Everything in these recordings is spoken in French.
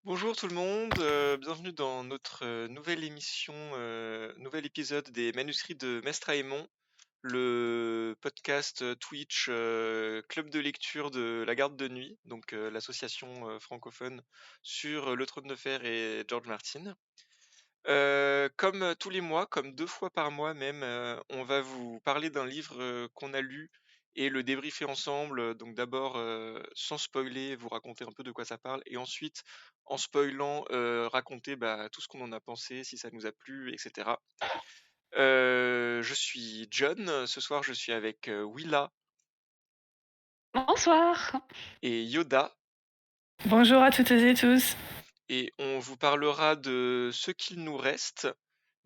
Bonjour tout le monde, bienvenue dans notre nouvelle émission, nouvel épisode des manuscrits de Mestre Aymon, le podcast Twitch club de lecture de la Garde de Nuit, donc l'association francophone sur Le Trône de Fer et George Martin. Comme tous les mois, comme 2 fois par mois même, on va vous parler d'un livre qu'on a lu et le débriefer ensemble. Donc d'abord, sans spoiler, vous raconter un peu de quoi ça parle, et ensuite, en spoilant, raconter tout ce qu'on en a pensé, si ça nous a plu, etc. Je suis John, ce soir je suis avec Willa Bonsoir. et Yoda, Bonjour à toutes et tous. et on vous parlera de ce qu'il nous reste.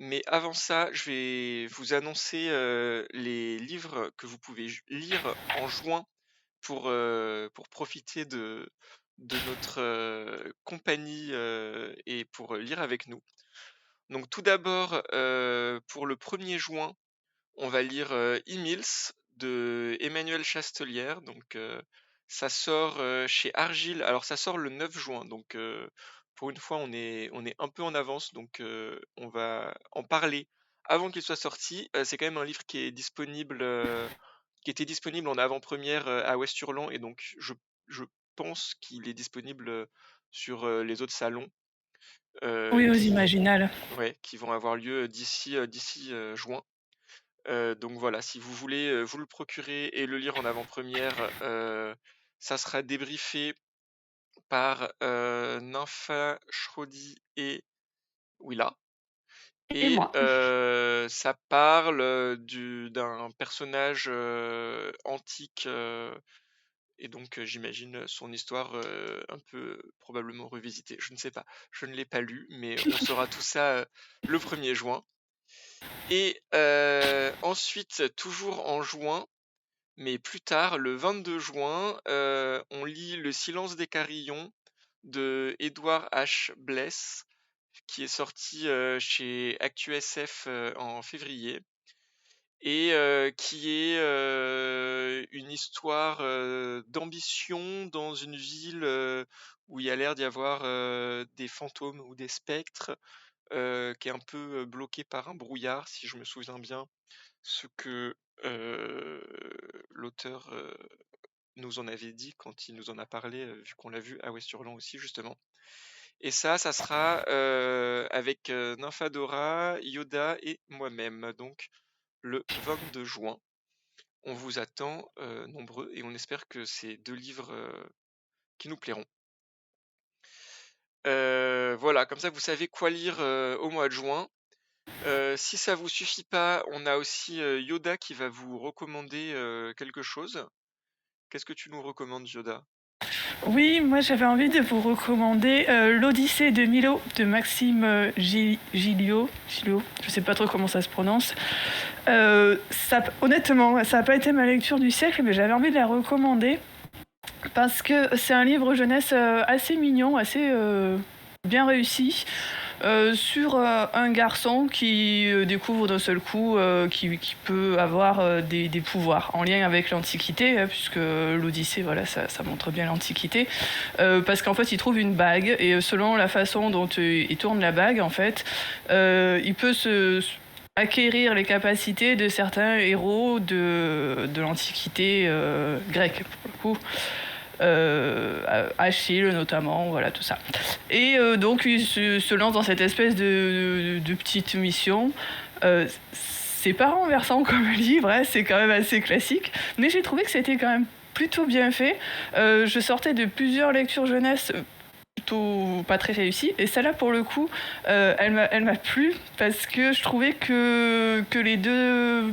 Mais avant ça, je vais vous annoncer les livres que vous pouvez lire en juin pour profiter de notre compagnie et pour lire avec nous. Donc tout d'abord, pour le 1er juin, on va lire E-Mills de Emmanuel Chastelière. Donc ça sort chez Argile. Alors ça sort le 9 juin. Donc pour une fois, on est un peu en avance. Donc on va en parler avant qu'il soit sorti. C'est quand même un livre qui est disponible, qui était disponible en avant-première à Ouest-Hurlan. Et donc je pense qu'il est disponible sur les autres salons Oui, aux qui, Imaginales. ouais, qui vont avoir lieu d'ici juin. Donc voilà, si vous voulez vous le procurer et le lire en avant-première, ça sera débriefé par Nympha, Shrodi et Willa. Et Et moi. ça parle d'un personnage antique, et donc j'imagine son histoire un peu probablement revisitée. Je ne sais pas, je ne l'ai pas lu, mais on saura tout ça le 1er juin. Et ensuite, toujours en juin, mais plus tard, le 22 juin, on lit Le Silence des Carillons de Edward H. Bless, qui est sorti chez ActuSF en février, et qui est une histoire d'ambition dans une ville où il y a l'air d'y avoir des fantômes ou des spectres, qui est un peu bloquée par un brouillard, si je me souviens bien, ce que l'auteur nous en avait dit quand il nous en a parlé, vu qu'on l'a vu à West-Hurlan aussi, justement. Et ça sera avec Nymphadora, Yoda et moi-même, donc le 22 juin. On vous attend nombreux, et on espère que c'est 2 livres qui nous plairont. Voilà, comme ça vous savez quoi lire au mois de juin. Si ça vous suffit pas, on a aussi Yoda qui va vous recommander quelque chose. Qu'est-ce que tu nous recommandes, Yoda? Oui, moi j'avais envie de vous recommander l'Odyssée de Milo de Maxime Gilio. Je sais pas trop comment ça se prononce. Honnêtement, ça n'a pas été ma lecture du siècle, mais j'avais envie de la recommander parce que c'est un livre jeunesse assez mignon, assez bien réussi. Sur un garçon qui découvre d'un seul coup qui peut avoir des pouvoirs en lien avec l'Antiquité, puisque l'Odyssée, voilà, ça montre bien l'Antiquité, parce qu'en fait, il trouve une bague, et selon la façon dont il tourne la bague, en fait, il peut acquérir les capacités de certains héros de l'Antiquité grecque, pour le coup. Achille notamment, voilà tout ça. Et donc il se lance dans cette espèce de petite mission. C'est pas renversant comme livre, hein, c'est quand même assez classique, mais j'ai trouvé que c'était quand même plutôt bien fait. Je sortais de plusieurs lectures jeunesse plutôt pas très réussies, et celle-là pour le coup, elle m'a plu parce que je trouvais que les deux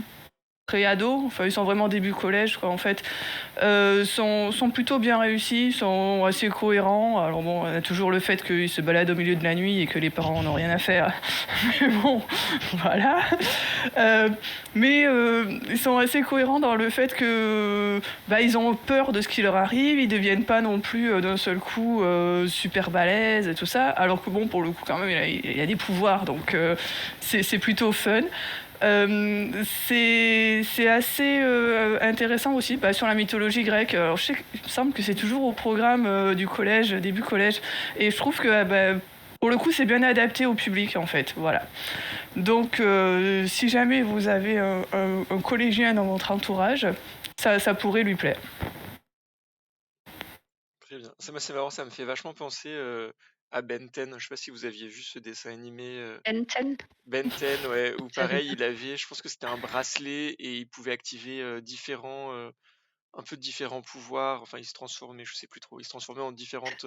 pré-ados, enfin ils sont vraiment début collège quoi, en fait, sont plutôt bien réussis, sont assez cohérents. Alors bon, on a toujours le fait qu'ils se baladent au milieu de la nuit et que les parents n'ont rien à faire. Mais bon, voilà. Mais ils sont assez cohérents dans le fait que ils ont peur de ce qui leur arrive, ils deviennent pas non plus d'un seul coup super balèzes et tout ça. Alors que bon, pour le coup quand même, il a des pouvoirs, donc c'est plutôt fun. C'est assez intéressant aussi sur la mythologie grecque. Alors, il me semble que c'est toujours au programme du collège, début collège. Et je trouve que pour le coup, c'est bien adapté au public en fait. Voilà. Donc, si jamais vous avez un collégien dans votre entourage, ça pourrait lui plaire. Très bien. C'est marrant, ça me fait vachement penser à Ben 10. Je sais pas si vous aviez vu ce dessin animé. Enten. Ben 10, ouais, où J'avais pareil, il avait, je pense que c'était un bracelet et il pouvait activer un peu différents pouvoirs. Enfin, il se transformait, je sais plus trop, il se transformait en différentes.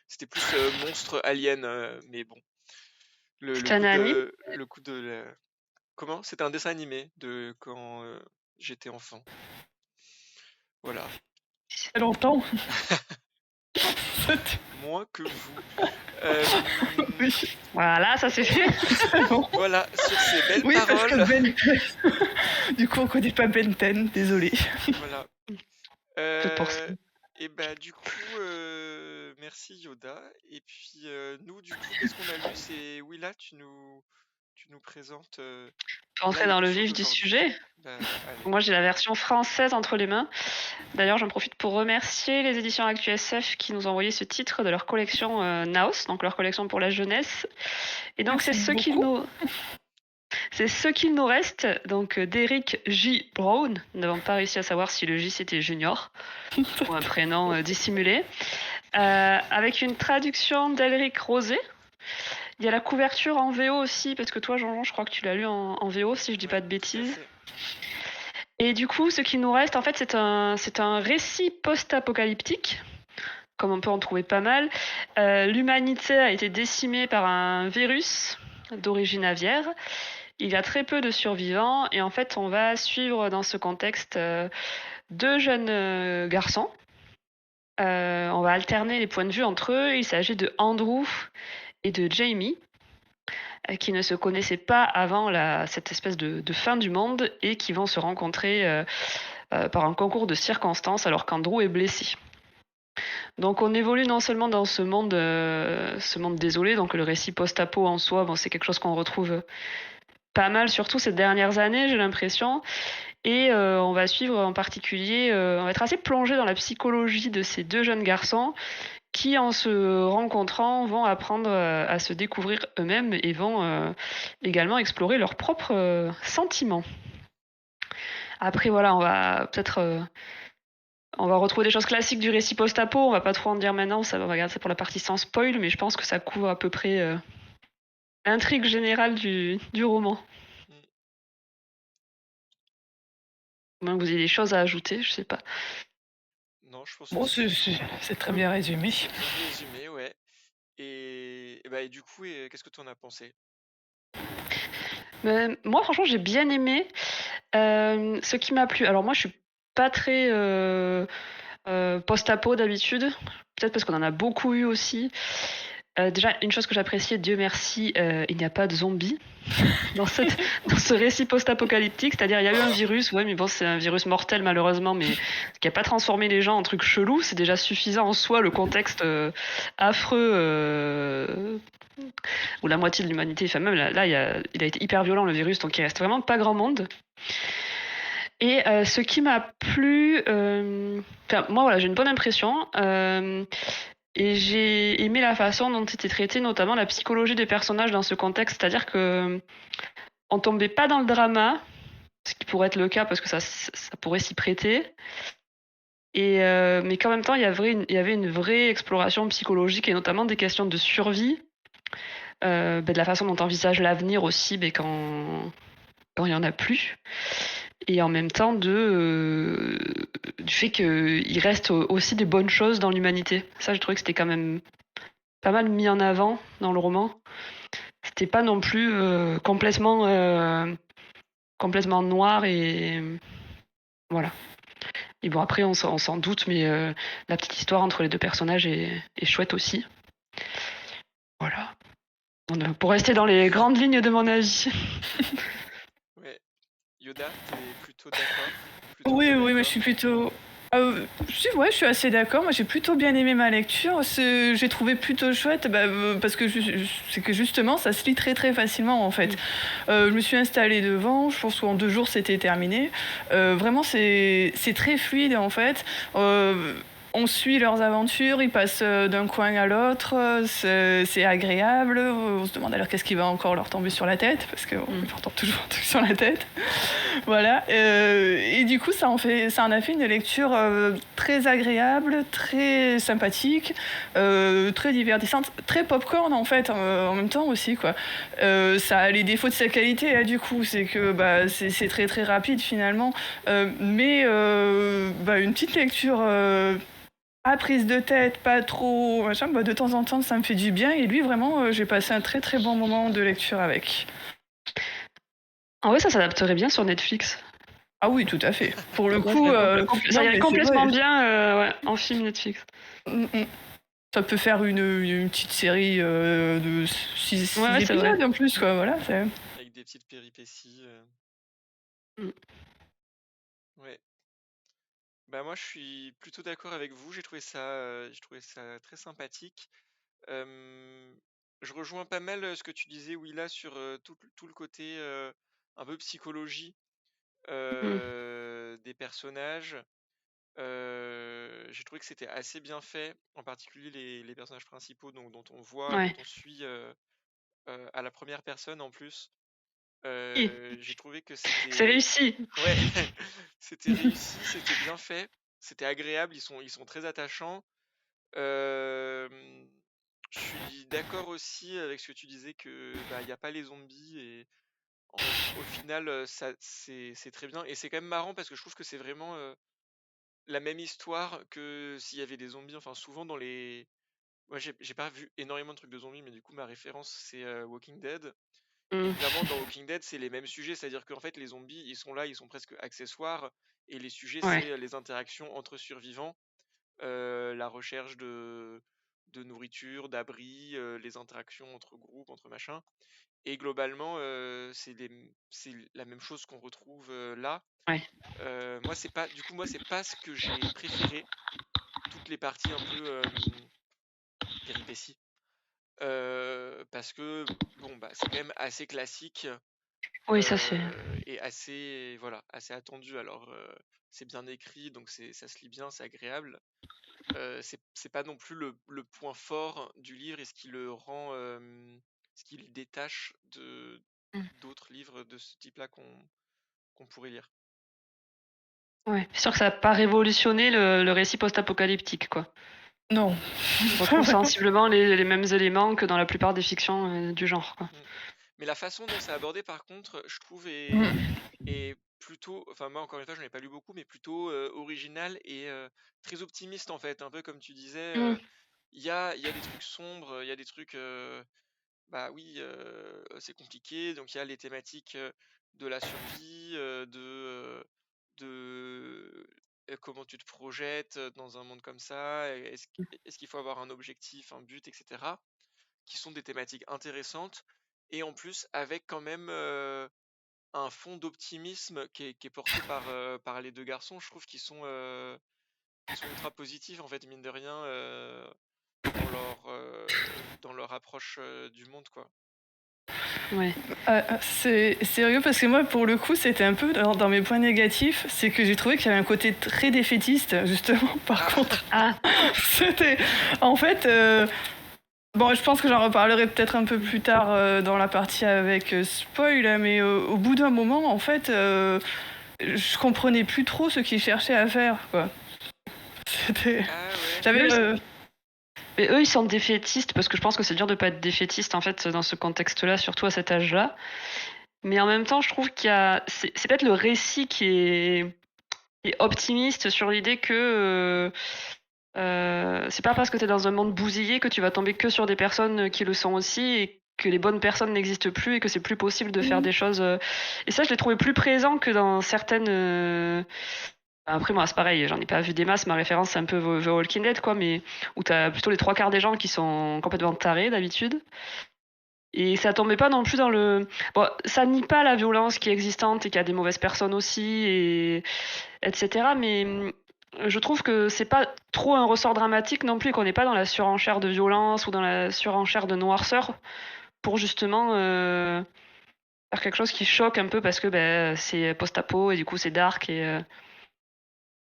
C'était plus monstre alien, mais bon. C'était un anime. Le coup de Comment? C'était un dessin animé de quand j'étais enfant. Voilà. Ça fait longtemps. Moins que vous. Oui. Voilà, ça c'est fait. Voilà, sur ces belles Oui, parce paroles. que Ben 10. Du coup, on connaît pas Ben 10, désolé. Voilà. C'est pour ça. Et bah du coup, merci Yoda. Et puis nous, du coup, qu'est-ce qu'on a lu? C'est Willa, tu nous présentes Rentrer dans le vif du sujet. Bah, allez. Moi, j'ai la version française entre les mains. D'ailleurs, j'en profite pour remercier les éditions ActuSF qui nous ont envoyé ce titre de leur collection Naos, donc leur collection pour la jeunesse. Et donc, c'est ce qu'il nous reste. Donc, d'Eric J. Brown. Nous n'avons pas réussi à savoir si le J c'était Junior ou un prénom dissimulé. Avec une traduction d'Elric Rosé. Il y a la couverture en VO aussi, parce que toi, Jean-Jean, je crois que tu l'as lu en VO, si je dis pas de bêtises. Et du coup, ce qui nous reste, en fait, c'est un récit post-apocalyptique, comme on peut en trouver pas mal. L'humanité a été décimée par un virus d'origine aviaire. Il y a très peu de survivants, et en fait, on va suivre dans ce contexte deux jeunes garçons. On va alterner les points de vue entre eux. Il s'agit de Andrew et de Jamie, qui ne se connaissaient pas avant cette espèce de fin du monde et qui vont se rencontrer par un concours de circonstances alors qu'Andrew est blessé. Donc on évolue non seulement dans ce monde désolé, donc le récit post-apo en soi, bon, c'est quelque chose qu'on retrouve pas mal, surtout ces dernières années, j'ai l'impression. Et on va suivre en particulier, on va être assez plongé dans la psychologie de ces deux jeunes garçons qui, en se rencontrant, vont apprendre à se découvrir eux-mêmes et vont également explorer leurs propres sentiments. Après, voilà, on va peut-être... on va retrouver des choses classiques du récit post-apo, on va pas trop en dire maintenant, on va regarder ça pour la partie sans spoil, mais je pense que ça couvre à peu près l'intrigue générale du roman. Au moins que vous ayez des choses à ajouter, je sais pas. Non, je pense Bon, que c'est très bien résumé. bien résumé, ouais. Et du coup, qu'est-ce que tu en as pensé? Moi, franchement, j'ai bien aimé. Ce qui m'a plu, alors moi, je suis pas très post-apo d'habitude, peut-être parce qu'on en a beaucoup eu aussi. Déjà, une chose que j'appréciais, Dieu merci, il n'y a pas de zombies dans ce récit post-apocalyptique. C'est-à-dire, il y a eu un virus, ouais, mais bon, c'est un virus mortel malheureusement, mais qui n'a pas transformé les gens en trucs chelous. C'est déjà suffisant en soi, le contexte affreux où la moitié de l'humanité, enfin même là, il a été hyper violent le virus, donc il reste vraiment pas grand monde. Et ce qui m'a plu, moi voilà, j'ai une bonne impression. Et j'ai aimé la façon dont était traitée notamment la psychologie des personnages dans ce contexte, c'est-à-dire que on tombait pas dans le drama, ce qui pourrait être le cas parce que ça pourrait s'y prêter. Et mais qu'en même temps, il y avait une vraie exploration psychologique et notamment des questions de survie, de la façon dont on envisage l'avenir aussi, quand il y en a plus. Et en même temps du fait qu'il reste aussi des bonnes choses dans l'humanité. Ça, je trouvais que c'était quand même pas mal mis en avant dans le roman. C'était pas non plus complètement noir et voilà. Et bon, après, on s'en doute, mais la petite histoire entre les deux personnages est chouette aussi. Voilà. Pour rester dans les grandes lignes de mon avis. Ouais. Yoda, t'es plutôt d'accord? Oui, mais je suis plutôt Si, ouais, je suis assez d'accord. Moi, j'ai plutôt bien aimé ma lecture. J'ai trouvé plutôt chouette, parce que c'est que justement, ça se lit très très facilement en fait. Je me suis installée devant. Je pense qu'en 2 jours, c'était terminé. Vraiment, c'est très fluide en fait. On suit leurs aventures, ils passent d'un coin à l'autre, c'est agréable. On se demande alors qu'est-ce qui va encore leur tomber sur la tête, parce qu'on leur tombe toujours un truc sur la tête. Voilà. Et du coup, ça en a fait une lecture très agréable, très sympathique, très divertissante, très popcorn en fait, en même temps aussi quoi. Ça a les défauts de sa qualité, hein, du coup, c'est que c'est très très rapide finalement, mais une petite lecture. Pas prise de tête, pas trop machin, de temps en temps ça me fait du bien et lui vraiment j'ai passé un très très bon moment de lecture avec. En vrai, ça s'adapterait bien sur Netflix. Ah oui, tout à fait. Pour le Ouais, coup, ça non, irait mais c'est complètement vrai. bien en film Netflix. Mm, mm. Ça peut faire une petite série de 6 Ouais, c'est vrai. épisodes en plus, quoi. Voilà, Avec des petites péripéties. Mm. Ouais. Bah moi je suis plutôt d'accord avec vous. J'ai trouvé ça très sympathique. Euh, je rejoins pas mal ce que tu disais, Willa, sur tout le côté un peu psychologie Mm. des personnages. J'ai trouvé que c'était assez bien fait, en particulier les personnages principaux dont on voit, dont Ouais. on suit à la première personne en plus. Oui, J'ai trouvé que c'est c'était réussi. ouais, c'était réussi, c'était bien fait, c'était agréable, ils sont très attachants. Euh, je suis d'accord aussi avec ce que tu disais que il n'y a pas les zombies et au final c'est très bien et c'est quand même marrant parce que je trouve que c'est vraiment la même histoire que s'il y avait des zombies. Enfin souvent dans les moi j'ai pas vu énormément de trucs de zombies mais du coup ma référence c'est Walking Dead. Et Mm. clairement, dans Walking Dead, c'est les mêmes sujets, c'est-à-dire qu'en fait, les zombies, ils sont là, ils sont presque accessoires, et les sujets, Ouais. c'est les interactions entre survivants, la recherche de nourriture, d'abri, les interactions entre groupes, entre machins. Et globalement, c'est la même chose qu'on retrouve là. Ouais. Moi, c'est pas ce que j'ai préféré, toutes les parties un peu péripéties. Parce que, bon, c'est quand même assez classique. Oui, ça c'est. Et assez voilà, assez attendu. Alors, c'est bien écrit, donc ça se lit bien, c'est agréable. C'est pas non plus le point fort du livre et ce qui le rend, ce qui le détache de Mm. d'autres livres de ce type-là qu'on pourrait lire. Ouais. C'est sûr que ça n'a pas révolutionné le récit post-apocalyptique, quoi. non. On retrouve sensiblement les mêmes éléments que dans la plupart des fictions du genre, quoi. Mm. Mais la façon dont c'est abordé, par contre, je trouve Mm. est plutôt, enfin moi encore une fois, j'en ai pas lu beaucoup, mais plutôt original et très optimiste en fait. Un peu comme tu disais, Mm. il y a des trucs sombres, il y a des trucs, bah oui, c'est compliqué. Donc il y a les thématiques de la survie, comment tu te projettes dans un monde comme ça, est-ce qu'il faut avoir un objectif, un but, etc. Qui sont des thématiques intéressantes et en plus avec quand même un fond d'optimisme qui est porté par les deux garçons. Je trouve qu'ils sont ultra positifs en fait, mine de rien, dans leur approche du monde, quoi. Ouais. C'est rigolo parce que moi, pour le coup, c'était un peu dans mes points négatifs, c'est que j'ai trouvé qu'il y avait un côté très défaitiste, justement, par Ah. contre. Ah, C'était. En fait. Bon, je pense que j'en reparlerai peut-être un peu plus tard dans la partie avec spoil, mais au bout d'un moment, en fait, je comprenais plus trop ce qu'ils cherchaient à faire, quoi. C'était. Ah ouais. J'avais. mais eux, ils sont défaitistes parce que je pense que c'est dur de pas être défaitiste en fait dans ce contexte-là, surtout à cet âge-là. Mais en même temps, je trouve c'est peut-être le récit qui est optimiste sur l'idée que c'est pas parce que t'es dans un monde bousillé que tu vas tomber que sur des personnes qui le sont aussi et que les bonnes personnes n'existent plus et que c'est plus possible de faire des choses. Et ça, je l'ai trouvé plus présent que dans certaines. Après, moi, c'est pareil, j'en ai pas vu des masses. Ma référence, c'est un peu The Walking Dead, quoi, mais où t'as plutôt les trois quarts des gens qui sont complètement tarés d'habitude. Et ça tombait pas non plus dans le. Bon, ça nie pas la violence qui est existante et qu'il y a des mauvaises personnes aussi, etc. Mais Je trouve que c'est pas trop un ressort dramatique non plus, qu'on n'est pas dans la surenchère de violence ou dans la surenchère de noirceur pour justement faire quelque chose qui choque un peu parce que c'est post-apo et du coup c'est dark et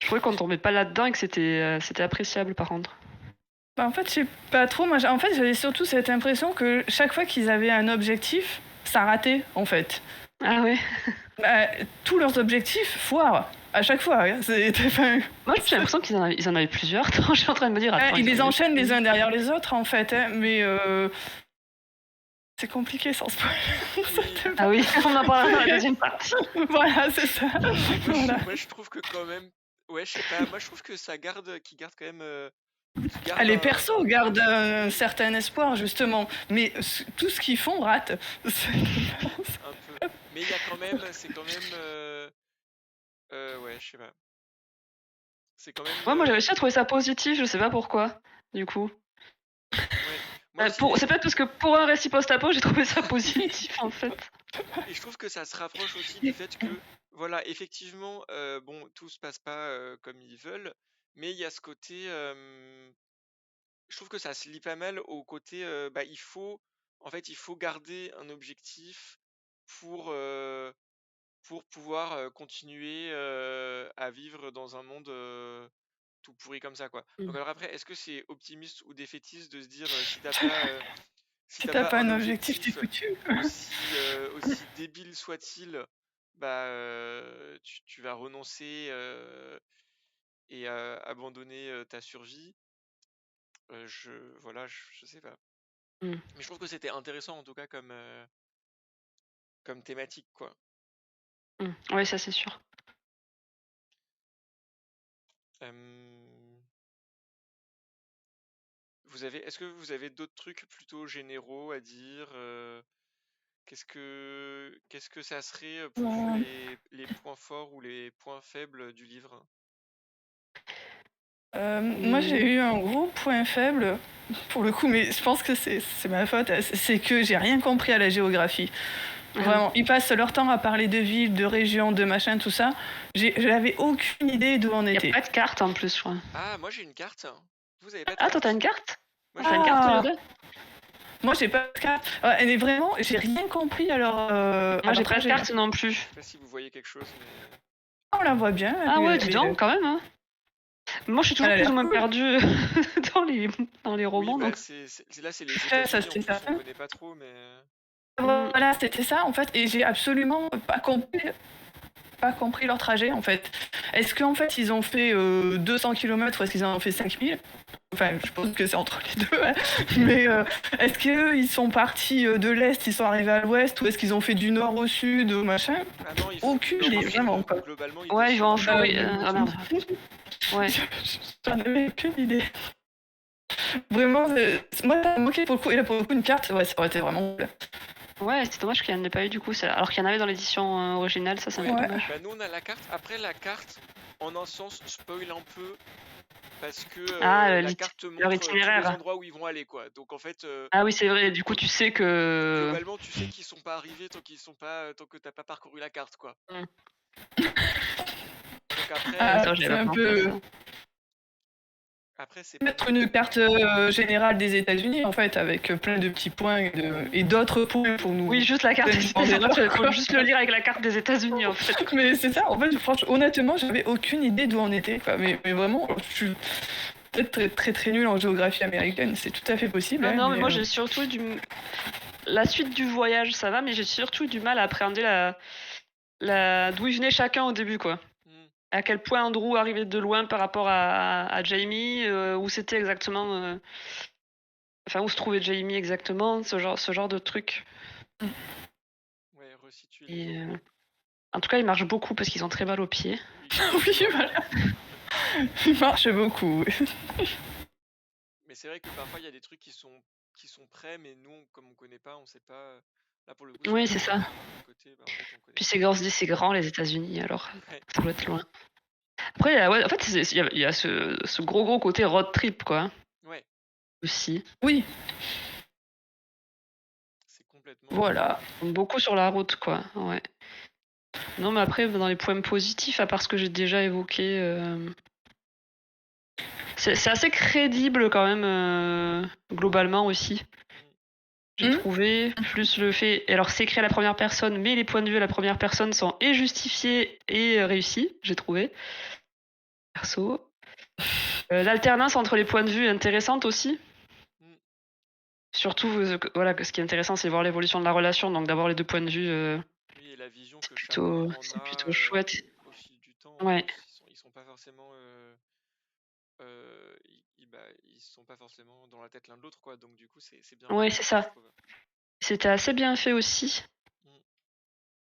je trouvais qu'on tombait pas là-dedans et que c'était appréciable par contre. Bah, en fait, je sais pas trop. Moi, en fait, j'avais surtout cette impression que chaque fois qu'ils avaient un objectif, ça ratait, en fait. Ah ouais. Bah, tous leurs objectifs foirent à chaque fois. Enfin, Moi j'ai l'impression qu'ils en avaient plusieurs. Attends, je suis en train de me dire. Attends, ils les enchaînent les uns derrière les autres, en fait. Mais c'est compliqué sans spoil. Ah oui, on en parlera dans la deuxième partie. Voilà, c'est ça. Voilà. Moi, je trouve que quand même, ouais, je sais pas, moi je trouve que ça garde, qui garde quand même, Les persos gardent un certain espoir, justement, mais tout ce qu'ils font rate. un peu. Mais il y a quand même, c'est quand même, ouais, je sais pas. C'est quand même. Ouais, moi j'ai réussi à trouver ça positif, je sais pas pourquoi, du coup. Ouais. Moi aussi, C'est peut-être parce que pour un récit post-apo, j'ai trouvé ça positif en fait. et je trouve que ça se rapproche aussi du fait que, voilà, effectivement, bon, tout se passe pas comme ils veulent, mais il y a ce côté, je trouve que ça se lie pas mal au côté, bah, en fait, il faut garder un objectif pour, pour pouvoir continuer à vivre dans un monde tout pourri comme ça, quoi. Donc alors après, est-ce que c'est optimiste ou défaitiste de se dire si t'as pas si Si t'as t'as pas pas un un objectif, t'es objectif foutu. aussi débile soit-il, bah tu vas renoncer et abandonner ta survie. Voilà, je sais pas. Mm. Mais je trouve que c'était intéressant en tout cas comme thématique, quoi. Ouais, ça c'est sûr. Est-ce que vous avez d'autres trucs plutôt généraux à dire qu'est-ce que ça serait pour vous les points forts ou les points faibles du livre? Moi, j'ai eu un gros point faible, pour le coup, mais je pense que c'est ma faute, c'est que j'ai rien compris à la géographie. Vraiment, ils passent leur temps à parler de villes, de régions, de machin, tout ça. J'avais aucune idée d'où on Il n'y était. a pas de carte en plus, je crois. Ah, moi j'ai une carte. Vous avez pas de Ah, toi carte? t'as une carte? Moi T'as j'ai une une carte tous carte. les deux? Moi, j'ai pas de carte. Elle est vraiment, j'ai rien compris à leur. Moi j'ai pas de carte non plus. Je sais pas si vous voyez quelque chose, mais. On la voit bien. Ah ouais, dis donc, quand même. Hein. Moi je suis toujours plus ou moins perdue dans les romans. Oui, bah, donc... là c'est les États-Unis, on connaît pas trop, mais. Voilà, c'était ça en fait, et j'ai absolument pas compris leur trajet en fait. Est-ce qu'en fait ils ont fait 200 km ou est-ce qu'ils en ont fait 5000? Enfin, je pense que c'est entre les deux, hein. Mais est-ce qu'ils sont partis de l'Est, ils sont arrivés à l'Ouest, ou est-ce qu'ils ont fait du Nord au Sud, au machin? Ah non, Aucune idée, vraiment quoi. Globalement, ouais, ils vont en Floride. Ouais. J'en avais aucune idée. Vraiment, moi ça m'a manqué pour le coup, et là pour le coup une carte, ouais, ça aurait été vraiment cool. Ouais, c'est dommage qu'il n'y en ait pas eu du coup, alors qu'il y en avait dans l'édition originale, ça c'est un peu dommage. Bah, nous on a la carte, après la carte, en un sens, spoil un peu, parce que la carte montre tous les endroits où ils vont aller, quoi. Donc en fait. Ah oui, c'est vrai, du coup tu sais que. Globalement, tu sais qu'ils sont pas arrivés tant que t'as pas parcouru la carte, quoi. Donc après. C'est un peu. Après, c'est mettre une carte générale des États-Unis en fait, avec plein de petits points et d'autres points pour nous. Oui, juste la carte des États-Unis. Il faut juste le lire avec la carte des États-Unis en fait. Mais c'est ça, en fait, franchement, honnêtement, j'avais aucune idée d'où on était, quoi. Mais vraiment, je suis peut-être très, très très nulle en géographie américaine, c'est tout à fait possible. Ah, non, mais moi j'ai surtout la suite du voyage, ça va, mais j'ai surtout du mal à appréhender d'où ils venaient chacun au début, quoi. À quel point Andrew arrivait de loin par rapport à Jamie, où c'était exactement. Enfin, où se trouvait Jamie exactement, ce genre de truc. Ouais, resituer. En tout cas, ils marchent beaucoup parce qu'ils ont très mal aux pieds. Oui, voilà. Ils marchent beaucoup. Mais c'est vrai que parfois il y a des trucs qui sont prêts, mais nous, comme on connaît pas, on sait pas. Là pour le coup. Oui, c'est ça. Côté, puis c'est grand les États-Unis, alors ça doit être loin. Après, en fait, il y a ce gros côté road trip, quoi. Ouais. Aussi. Oui. C'est complètement. Voilà. Beaucoup sur la route, quoi. Ouais. Non, mais après, dans les points positifs, à part ce que j'ai déjà évoqué, C'est assez crédible quand même, globalement aussi. J'ai trouvé, plus le fait... Alors c'est écrit à la première personne, mais les points de vue à la première personne sont et justifiés et réussis, j'ai trouvé. Perso. L'alternance entre les points de vue est intéressante aussi. Surtout, voilà, ce qui est intéressant, c'est voir l'évolution de la relation, donc d'avoir les deux points de vue, Oui, et la vision que chacun plutôt, en c'est a plutôt chouette. au fil du temps. Ouais. Ils sont pas forcément, ils sont pas forcément dans la tête l'un de l'autre, quoi. Donc du coup, c'est bien. Ouais, c'est ça. Je trouve. C'était assez bien fait aussi. Mm.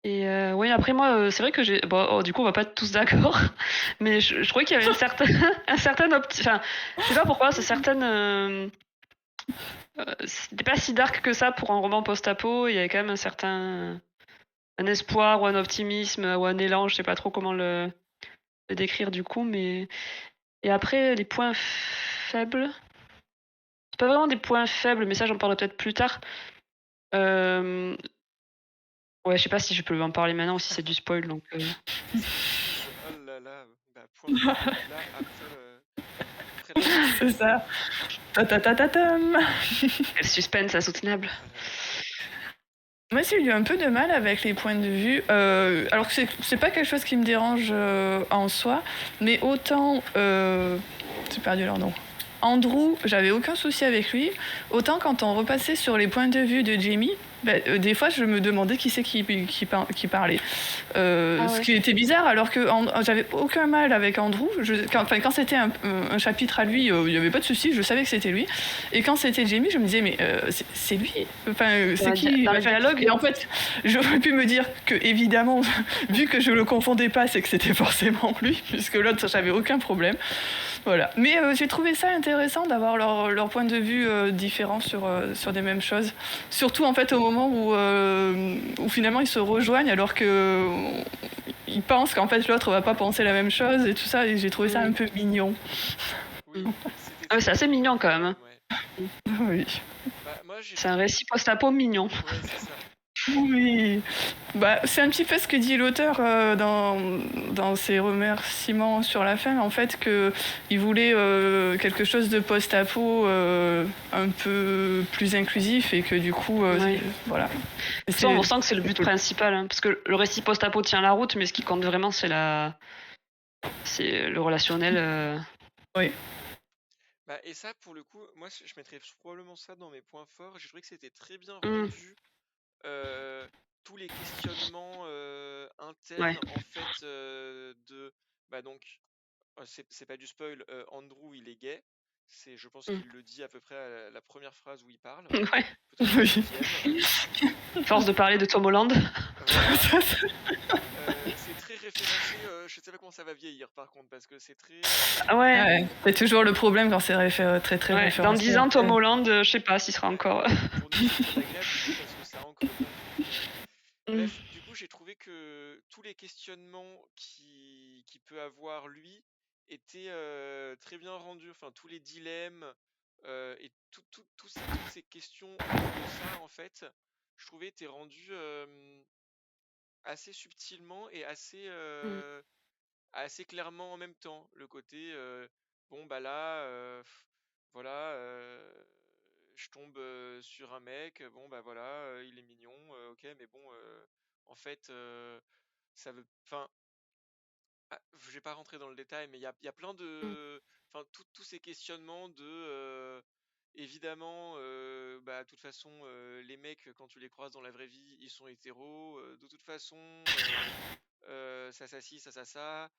Et oui, après moi, c'est vrai que j'ai... Bon, du coup, on va pas être tous d'accord, mais je trouvais qu'il y avait un certain Enfin, je sais pas pourquoi, c'est certaines... c'était pas si dark que ça pour un roman post-apo. Il y avait quand même un certain... un espoir ou un optimisme ou un élan, je sais pas trop comment le décrire du coup, mais... Et après, les points faibles... C'est pas vraiment des points faibles, mais ça, j'en parlerai peut-être plus tard. Ouais, je sais pas si je peux en parler maintenant ou si c'est du spoil, donc... Oh là là, point faible, là, après C'est ça. Ta-ta-ta-ta-tam. Le suspense insoutenable. Moi, j'ai eu un peu de mal avec les points de vue. Alors que c'est pas quelque chose qui me dérange en soi, mais autant... j'ai perdu leur nom. Andrew, j'avais aucun souci avec lui. Autant quand on repassait sur les points de vue de Jamie, des fois je me demandais qui c'est qui parlait. Ce qui était bizarre, alors que j'avais aucun mal avec Andrew. Quand c'était un chapitre à lui, il n'y avait pas de souci, je savais que c'était lui. Et quand c'était Jamie, je me disais, mais c'est lui. C'est qui dans le dialogue. Et en fait, j'aurais pu me dire que, évidemment, vu que je le confondais pas, c'est que c'était forcément lui, puisque l'autre, j'avais aucun problème. Voilà. Mais j'ai trouvé ça intéressant d'avoir leur point de vue différent sur des mêmes choses. Surtout en fait au moment où finalement ils se rejoignent alors que ils pensent qu'en fait l'autre va pas penser la même chose et tout ça. Et j'ai trouvé ça un peu mignon. Oui, c'est assez mignon quand même. Ouais. Oui. C'est un récit post-apo mignon. Ouais, c'est ça. Oui, c'est un petit peu ce que dit l'auteur dans ses remerciements sur la fin, en fait, qu'il voulait quelque chose de post-apo un peu plus inclusif et que du coup, voilà. Ça, on sent que c'est le but principal, hein, parce que le récit post-apo tient la route, mais ce qui compte vraiment, c'est le relationnel. Oui. Et ça, pour le coup, moi, je mettrais probablement ça dans mes points forts. J'ai trouvé que c'était très bien rendu. Tous les questionnements internes en fait donc c'est pas du spoil, Andrew il est gay, je pense qu'il le dit à peu près à la première phrase où il parle. Ouais. Oui. Force de parler de Tom Holland. Voilà. C'est très référencé, je sais pas comment ça va vieillir par contre parce que c'est très ouais. C'est toujours le problème quand c'est très très référencé. Dans 10 ans Tom Holland, je sais pas s'il sera encore pour nous c'est agréable du coup, parce que ça ancre bien. Bref, du coup j'ai trouvé que tous les questionnements qui peut avoir lui étaient très bien rendus, enfin tous les dilemmes et toutes ces questions de ça en fait, je trouvais étaient rendus assez subtilement et assez clairement en même temps. Le côté voilà, je tombe sur un mec, voilà, il est mignon, ok, mais bon, en fait, ça veut, enfin, je vais pas rentrer dans le détail, mais il y a plein de, enfin, tous ces questionnements de, évidemment, de toute façon, les mecs quand tu les croises dans la vraie vie, ils sont hétéros, de toute façon, ça.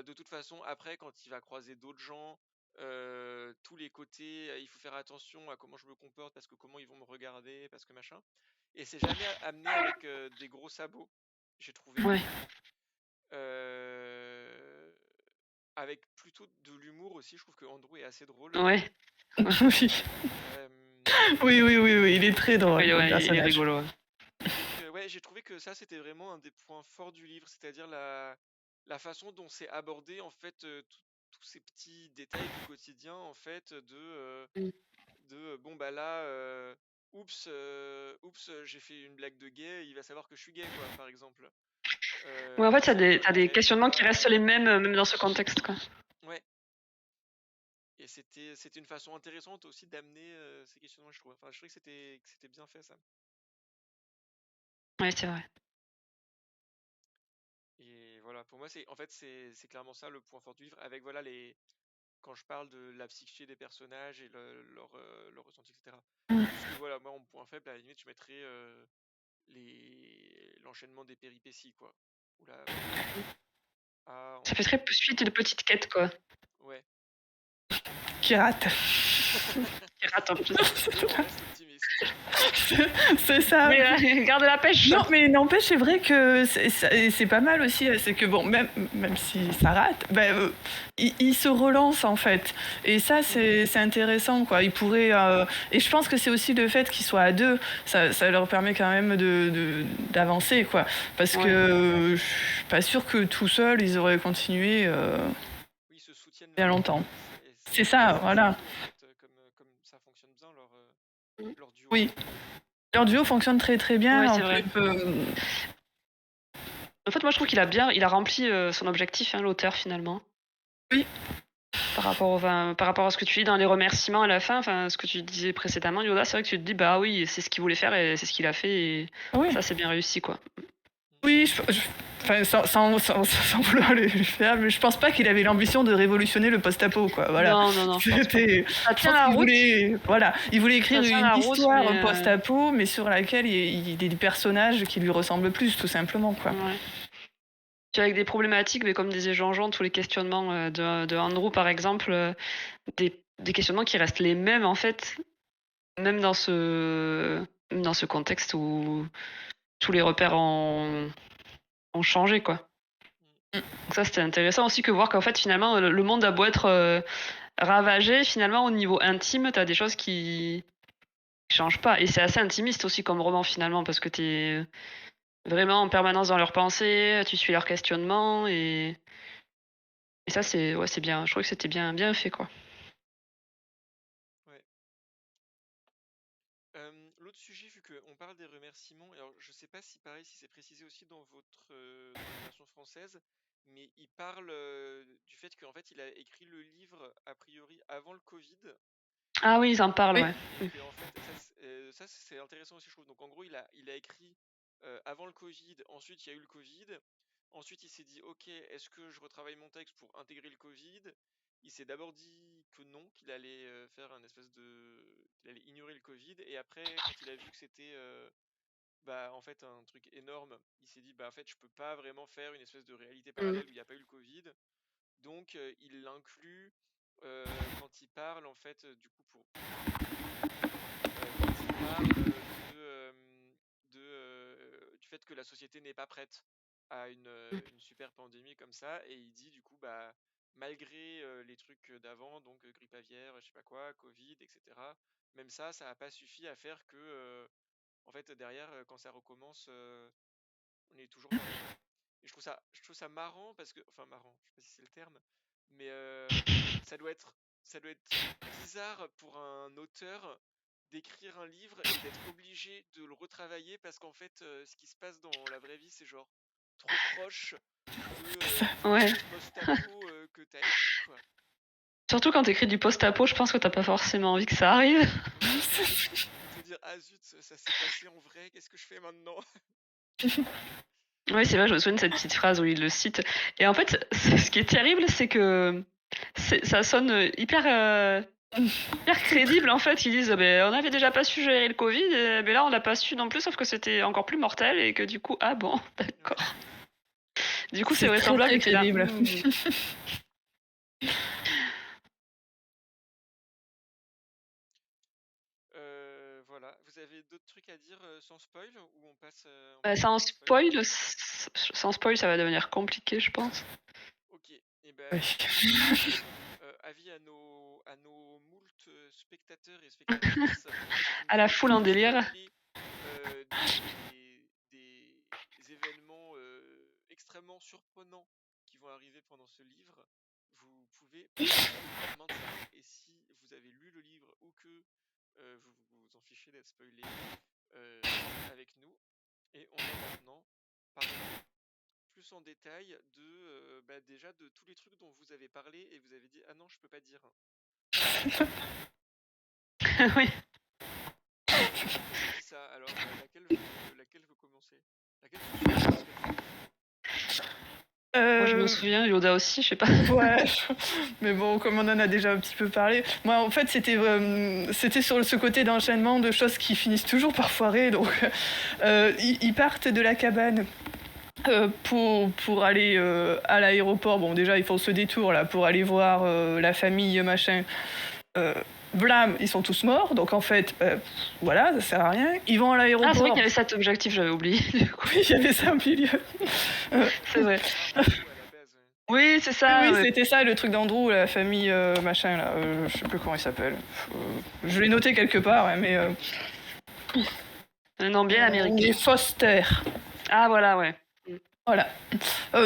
De toute façon, après, quand il va croiser d'autres gens, tous les côtés, il faut faire attention à comment je me comporte, parce que comment ils vont me regarder, parce que machin. Et c'est jamais amené avec des gros sabots, j'ai trouvé. Ouais. Avec plutôt de l'humour aussi, je trouve que Andrew est assez drôle. Ouais. Oui, il est très drôle. Il est rigolo. Donc, j'ai trouvé que ça c'était vraiment un des points forts du livre, c'est-à-dire la façon dont c'est abordé en fait tous ces petits détails du quotidien en fait oups, j'ai fait une blague de gay, il va savoir que je suis gay quoi, par exemple. En fait t'as des questionnements qui restent les mêmes même dans ce contexte quoi. Ouais. Et c'était une façon intéressante aussi d'amener ces questionnements, je trouve. Enfin, je trouvais que c'était bien fait ça. Ouais, c'est vrai. Et voilà, pour moi, c'est clairement ça le point fort du livre. Avec voilà quand je parle de la psyché des personnages et leur ressenti, etc. Mm. Juste que voilà, moi, en point faible, à la limite, je mettrais l'enchaînement des péripéties, quoi. Où là, Ça fait très suite de petites quêtes, quoi. Ouais. Qui rate. Qui rate en plus. Et on reste optimiste. C'est ça. Mais garde la pêche. Non, mais n'empêche, c'est vrai que c'est pas mal aussi. C'est que bon, même si ça rate, il se relance en fait. Et ça, c'est intéressant, quoi. Il pourrait. Et je pense que c'est aussi le fait qu'ils soient à deux. Ça leur permet quand même d'avancer, quoi. Parce Ouais. que je suis pas sûre que tout seul, ils auraient continué Oui, ils se soutiennent bien longtemps. et C'est ça, voilà. surtout, en fait, comme ça fonctionne bien leur duo. Oui. Leur duo fonctionne très très bien. Ouais, En c'est vrai. plus, En fait, moi, je trouve qu'il a rempli son objectif, hein, l'auteur, finalement. Oui. Par rapport à ce que tu dis dans les remerciements à la fin, enfin, ce que tu disais précédemment, Yoda, c'est vrai que tu te dis, bah oui, c'est ce qu'il voulait faire et c'est ce qu'il a fait, et oui. ça, c'est bien réussi, quoi. Oui, enfin, sans vouloir lui faire, mais je pense pas qu'il avait l'ambition de révolutionner le post-apo, quoi. Voilà. Non, je pense pas. Ça tient la route. Il voulait écrire Ça tient la une route, histoire mais, post-apo, mais sur laquelle il y a des personnages qui lui ressemblent plus, tout simplement, quoi. Ouais. Puis avec des problématiques, mais comme disait Jean-Jean, tous les questionnements de Andrew, par exemple, des questionnements qui restent les mêmes, en fait, même dans ce contexte où tous les repères ont changé, quoi. Mm. Donc ça, c'était intéressant aussi que voir qu'en fait, finalement, le monde a beau être ravagé, finalement, au niveau intime, t'as des choses qui changent pas. Et c'est assez intimiste aussi comme roman, finalement, parce que t'es vraiment en permanence dans leurs pensées, tu suis leurs questionnements, et ça, c'est bien. Je trouve que c'était bien fait, quoi. Ouais. L'autre sujet, vu qu'on parle des remerciements, alors je sais pas si pareil, si c'est précisé aussi dans dans la version française, mais il parle du fait qu'en fait il a écrit le livre a priori avant le Covid. Ah oui, ils en parlent, Oui. ouais. Et que, en fait, ça c'est intéressant aussi, je trouve. Donc en gros, il a écrit avant le Covid, ensuite il y a eu le Covid, ensuite il s'est dit, ok, est-ce que je retravaille mon texte pour intégrer le Covid? Il s'est d'abord dit que non, qu'il allait faire un espèce qu'il allait ignorer le Covid, et après, quand il a vu que c'était en fait un truc énorme, il s'est dit, bah en fait, je peux pas vraiment faire une espèce de réalité parallèle où il n'y a pas eu le Covid, donc il l'inclut quand il parle en fait du coup quand il parle du fait que la société n'est pas prête à une super pandémie comme ça, et il dit du coup, bah, malgré les trucs d'avant, donc grippe aviaire, je sais pas quoi, Covid, etc., même ça n'a pas suffi à faire que, en fait, derrière, quand ça recommence, on est toujours dans la merde. Et je trouve ça marrant parce que, enfin marrant, je sais pas si c'est le terme, mais ça doit être bizarre pour un auteur d'écrire un livre et d'être obligé de le retravailler parce qu'en fait, ce qui se passe dans la vraie vie, c'est genre trop proche Ouais. du post-apo que t'as écrit, quoi. Surtout quand t'écris du post-apo, je pense que t'as pas forcément envie que ça arrive. Te dire, ah zut, ça s'est passé en vrai, qu'est-ce que je fais maintenant? Oui, c'est vrai, je me souviens de cette petite phrase où il le cite. Et en fait, ce qui est terrible, c'est que ça sonne hyper crédible, en fait. Ils disent, on n'avait déjà pas su gérer le Covid, mais là, on l'a pas su non plus, sauf que c'était encore plus mortel, et que du coup, ah bon, d'accord. Du coup, c'est C'est vraisemblable très qu'il a... crédible. Voilà. Vous avez d'autres trucs à dire sans spoil ou on passe Sans spoil, ça va devenir compliqué, je pense. Ok. Et ben, Oui. avis à nos moult spectateurs et spectatrices. Je ne À vais la foule pas en délire. spoiler des événements extrêmement surprenants qui vont arriver pendant ce livre. Vous pouvez passer maintenant, et si vous avez lu le livre ou que vous vous en fichez d'être spoilé, avec nous. Et on va maintenant parler plus en détail déjà de tous les trucs dont vous avez parlé et vous avez dit, ah non, je peux pas dire. Oui. C'est ça. Alors, laquelle veut commencer? Laquelle tu te souviens? Moi, je me Euh, souviens, Yoda aussi, je sais pas. Ouais, mais bon, comme on en a déjà un petit peu parlé, moi en fait c'était sur ce côté d'enchaînement de choses qui finissent toujours par foirer, donc ils partent de la cabane pour aller à l'aéroport. Bon, déjà ils font ce détour là pour aller voir la famille machin. Euh, Blam, ils sont tous morts, donc en fait, voilà, ça sert à rien. Ils vont à Ah, c'est vrai l'aéroport. qu'il y avait cet objectif, j'avais oublié. Du coup, Oui, il y avait ça au milieu. c'est vrai. À la base, ouais. Oui, c'est ça. Oui, Ouais. c'était ça le truc d'Andrew, la famille machin là, je sais plus comment il s'appelle. Je l'ai noté quelque part, ouais, mais Un nom bien américain. les Foster. Ah, voilà, ouais. Voilà.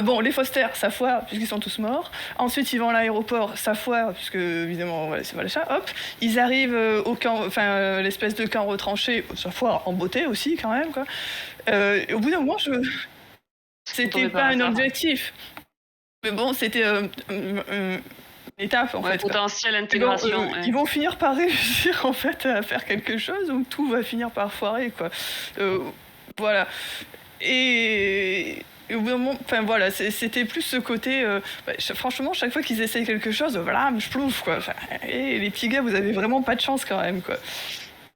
Bon, les Foster, ça foire puisqu'ils sont tous morts. Ensuite, ils vont à l'aéroport, ça foire puisque évidemment, voilà, c'est pas le chat. Hop, ils arrivent au camp, enfin l'espèce de camp retranché, ça foire en beauté aussi quand même quoi. Et au bout d'un moment, c'était tombé pas par un hasard. objectif, mais bon, c'était une étape en Ouais, fait. Quoi. potentielle Et bon, intégration. Ouais. ils vont finir par réussir en fait à faire quelque chose où tout va finir par foirer quoi. Voilà. Et au bout d'un moment, enfin voilà, c'était plus ce côté. Franchement, chaque fois qu'ils essayent quelque chose, voilà, je plouf quoi. Enfin, et les petits gars, vous avez vraiment pas de chance quand même quoi.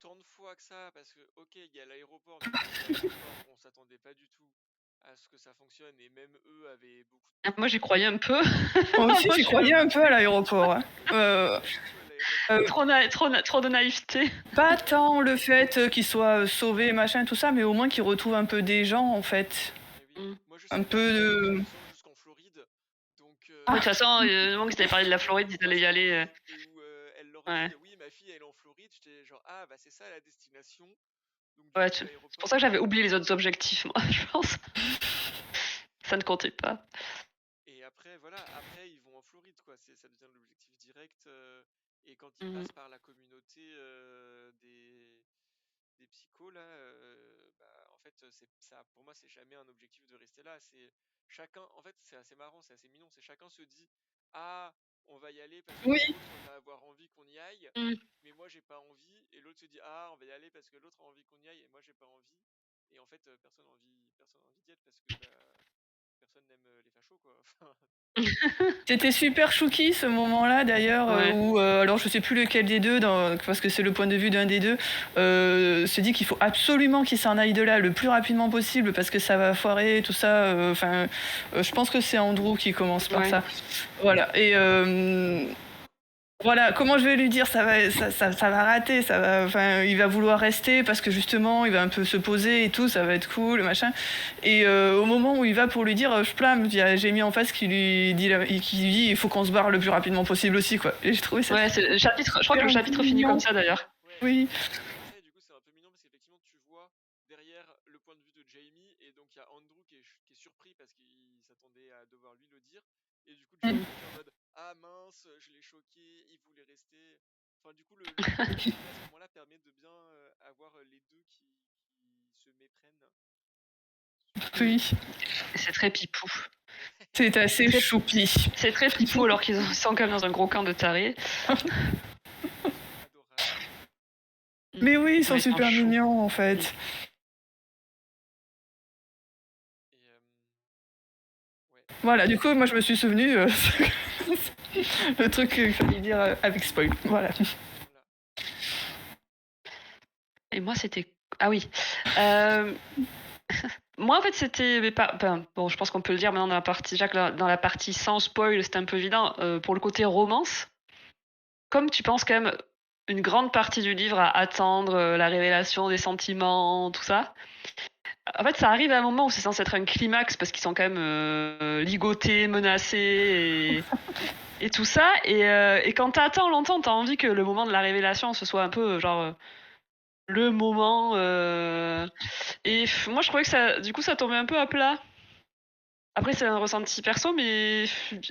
Tant de fois que ça, parce que, ok, il y a l'aéroport, mais l'aéroport, on s'attendait pas du tout à ce que ça fonctionne, et même eux avaient beaucoup de... Moi, j'y croyais un peu. Moi aussi, Moi, j'y je suis croyais un peu à l'aéroport. Hein. trop de naïveté. Pas tant le fait qu'ils soient sauvés, machin, tout ça, mais au moins qu'ils retrouvent un peu des gens en fait. Mais oui, moi je Un sais peu de. jusqu'en Floride, donc De toute façon, le moment que tu avais parlé de la Floride, ils allaient y aller. et où elle leur Ouais. dit oui, ma fille elle est en Floride, j'étais genre ah bah c'est ça la destination. Donc Ouais, coup, c'est pour ça que j'avais oublié les autres objectifs, moi, je pense. Ça ne comptait pas. Et après voilà, après ils vont en Floride quoi, ça devient l'objectif direct et quand ils Mhm. passent par la communauté des psychos là, bah, en fait c'est ça pour moi c'est jamais un objectif de rester là, c'est chacun en fait c'est assez marrant, c'est assez mignon, c'est chacun se dit ah on va y aller parce que Oui. l'autre va avoir envie qu'on y aille, Mhm. mais moi j'ai pas envie, et l'autre se dit ah on va y aller parce que l'autre a envie qu'on y aille et moi j'ai pas envie, et en fait personne a envie d'y être parce que bah, personne n'aime les fachos quoi. C'était super chouki ce moment-là d'ailleurs, Ouais. où, alors je sais plus lequel des deux, parce que c'est le point de vue d'un des deux, se dit qu'il faut absolument qu'il s'en aille de là le plus rapidement possible parce que ça va foirer, tout ça. Enfin, je pense que c'est Andrew qui commence par Ouais. ça. Voilà. Et voilà, comment je vais lui dire, ça va rater, ça va, enfin, il va vouloir rester parce que justement, il va un peu se poser et tout, ça va être cool, machin. Et au moment où il va pour lui dire, je plame, il y a Jamie en face qui lui dit, il faut qu'on se barre le plus rapidement possible aussi, quoi. Et j'ai trouvé ça. Ouais, c'est le chapitre. Je crois que le chapitre finit comme ça d'ailleurs. Ouais. Oui. Après, du coup, c'est un peu mignon parce qu'effectivement, tu vois derrière le point de vue de Jamie, et donc il y a Andrew qui est surpris parce qu'il s'attendait à devoir lui le dire, et du coup, Jamie est en mode ah mince, je l'ai choqué, il voulait rester. Enfin, du coup, le à ce moment-là permet de bien avoir les deux qui se méprennent. Oui. C'est très pipou. C'est assez choupi. C'est très pipou alors qu'ils sont quand même dans un gros camp de tarés. Adorable. Mais oui, ils sont Ouais, super chou. mignons en fait. Et ouais. Voilà, du coup, moi je me suis souvenu le truc qu'il fallait dire avec spoil. Voilà. Et moi, c'était. Ah oui. Moi, en fait, c'était. Mais pas... bon, je pense qu'on peut le dire maintenant dans la partie. Jacques, dans la partie sans spoil, c'était un peu évident. Pour le côté romance, comme tu penses quand même une grande partie du livre à attendre la révélation des sentiments, tout ça. En fait, ça arrive à un moment où c'est censé être un climax parce qu'ils sont quand même ligotés, menacés et tout ça. Et quand t'attends longtemps, t'as envie que le moment de la révélation ce soit un peu genre le moment. Et moi, je trouvais que ça, du coup, ça tombait un peu à plat. Après, c'est un ressenti perso, mais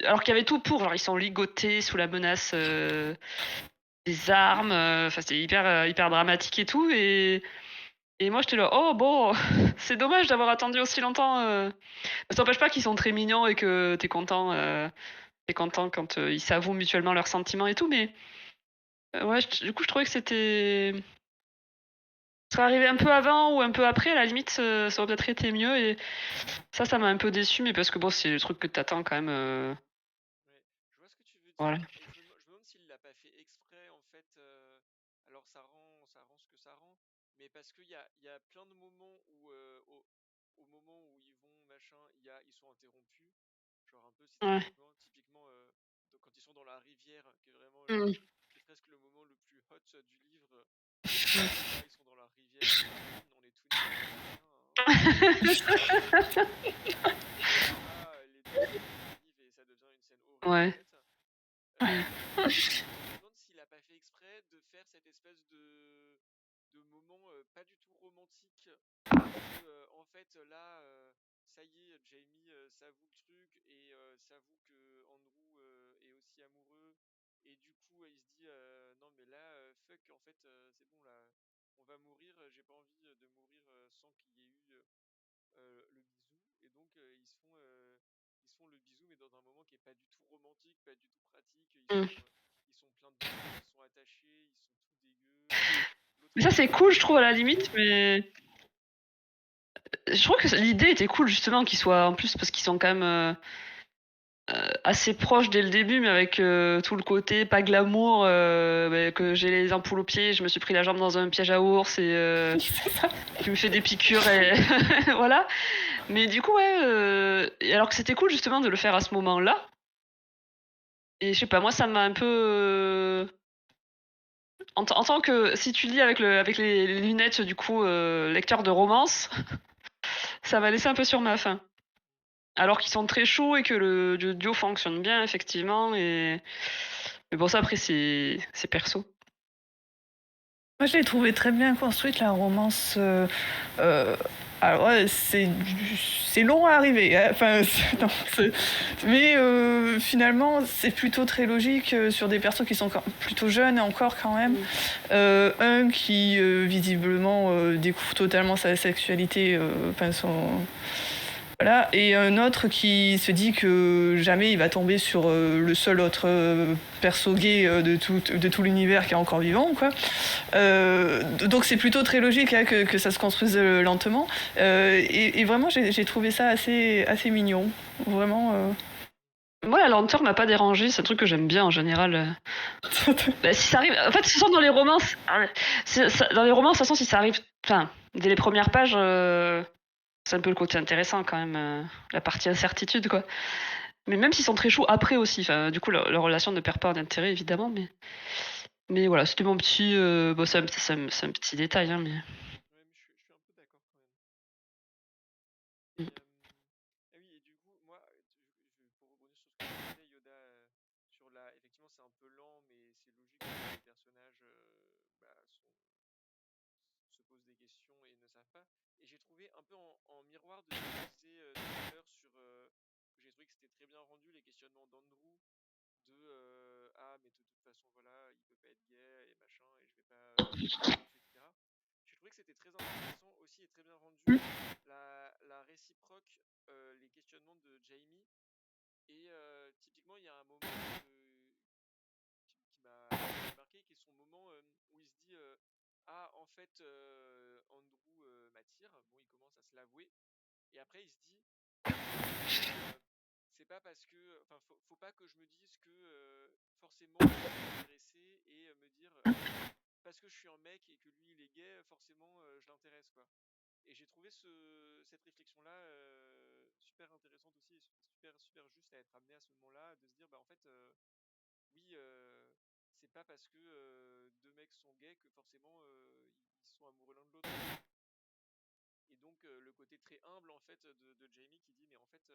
alors qu'il y avait tout pour. Genre, ils sont ligotés sous la menace des armes. Enfin, c'est hyper dramatique et tout. Et moi, j'étais là, oh bon, c'est dommage d'avoir attendu aussi longtemps. Ça n'empêche pas qu'ils sont très mignons et que t'es content quand ils s'avouent mutuellement leurs sentiments et tout, mais Ouais, du coup, je trouvais que c'était. Ça serait arrivé un peu avant ou un peu après, à la limite, ça aurait peut-être été mieux. Et ça m'a un peu déçu, mais parce que bon, c'est le truc que t'attends quand même. Ouais, je vois ce que tu veux Voilà. dire, et je me demande s'il l'a pas fait exprès en fait. Alors ça rend ce que ça rend, mais parce qu'il y a plein de moments où, au moment où ils vont machin, ils sont interrompus, genre un peu Ouais. typiquement quand ils sont dans la rivière, qui est vraiment Mm. qui est presque le moment le plus hot du livre. Là, ils sont dans la rivière, on est tout nus, et là, les dauphins arrivent et ça devient une scène horrible en Ouais. fait. Je me demande s'il a pas fait exprès de faire cette espèce de moment pas du tout romantique. En fait, là, ça y est, Jamie s'avoue le truc et s'avoue que Andrew est aussi amoureux. Et du coup, il se dit non, mais là, fuck, en fait, c'est bon, là, on va mourir. J'ai pas envie de mourir sans qu'il y ait eu le bisou. Et donc, ils se font le bisou, mais dans un moment qui est pas du tout romantique, pas du tout pratique. Mm. Ils sont pleins de dauphins, ils sont attachés, ils sont tout dégueux. L'autre, Mais il ça, est c'est là. cool, je trouve, à la limite, mais je trouve que l'idée était cool, justement, qu'ils soient en plus, parce qu'ils sont quand même assez proches dès le début, mais avec tout le côté pas glamour, que j'ai les ampoules aux pieds, je me suis pris la jambe dans un piège à ours et je me fais des piqûres et voilà. Mais du coup, ouais, et alors que c'était cool justement de le faire à ce moment-là. Et je sais pas, moi, ça m'a un peu. En tant que. Si tu lis avec les lunettes, du coup, lecteur de romance, ça m'a laissé un peu sur ma faim. Alors qu'ils sont très chauds et que le duo fonctionne bien, effectivement. Mais bon, ça, après, c'est perso. Moi, je l'ai trouvé très bien construite, la romance. Alors, ouais, c'est long à arriver. Hein. Enfin, non, mais finalement, c'est plutôt très logique sur des persos qui sont plutôt jeunes encore quand même. Un qui visiblement découvre totalement sa sexualité, enfin voilà, et un autre qui se dit que jamais il va tomber sur le seul autre perso gay de tout l'univers qui est encore vivant, quoi. Donc c'est plutôt très logique hein, que ça se construise lentement. Et vraiment, j'ai trouvé ça assez mignon. Vraiment. Moi, la lenteur m'a pas dérangé, c'est un truc que j'aime bien en général. Bah, si ça arrive, en fait, ce sont dans les romances. Dans les romances, de toute façon, si ça arrive, enfin, dès les premières pages, c'est un peu le côté intéressant quand même, la partie incertitude, quoi. Mais même s'ils sont très chauds après aussi, enfin, du coup, leur relation ne perd pas en intérêt, évidemment, mais voilà, c'était mon petit. Bon, c'est un petit détail, hein, mais. Ouais, mais je suis un peu d'accord quand même. Mm. Ah oui, et du coup, moi, pour rebondir sur ce que tu disais, Yoda, effectivement, c'est un peu lent, mais c'est logique parce que les personnages se posent des questions et ne savent pas. Et j'ai trouvé un peu en miroir de ce que tu disais tout à l'heure j'ai trouvé que c'était très bien rendu les questionnements d'Andrew ah, mais de toute façon, voilà, il peut pas être gay et machin, et je vais pas etc. J'ai trouvé que c'était très intéressant aussi et très bien rendu la réciproque, les questionnements de Jamie. Et typiquement, il y a un moment qui m'a marqué, qui est son moment où il se dit ah, en fait, Andrew m'attire. Bon, il commence à se l'avouer. Et après, il se dit c'est pas parce que. Enfin, faut pas que je me dise que forcément je vais m'intéresser et me dire parce que je suis un mec et que lui il est gay, forcément je l'intéresse quoi. Et j'ai trouvé cette réflexion-là super intéressante aussi, et super juste à être amené à ce moment-là, de se dire bah en fait oui, c'est pas parce que deux mecs sont gays que forcément ils sont amoureux l'un de l'autre. Et donc le côté très humble en fait de Jamie qui dit mais en fait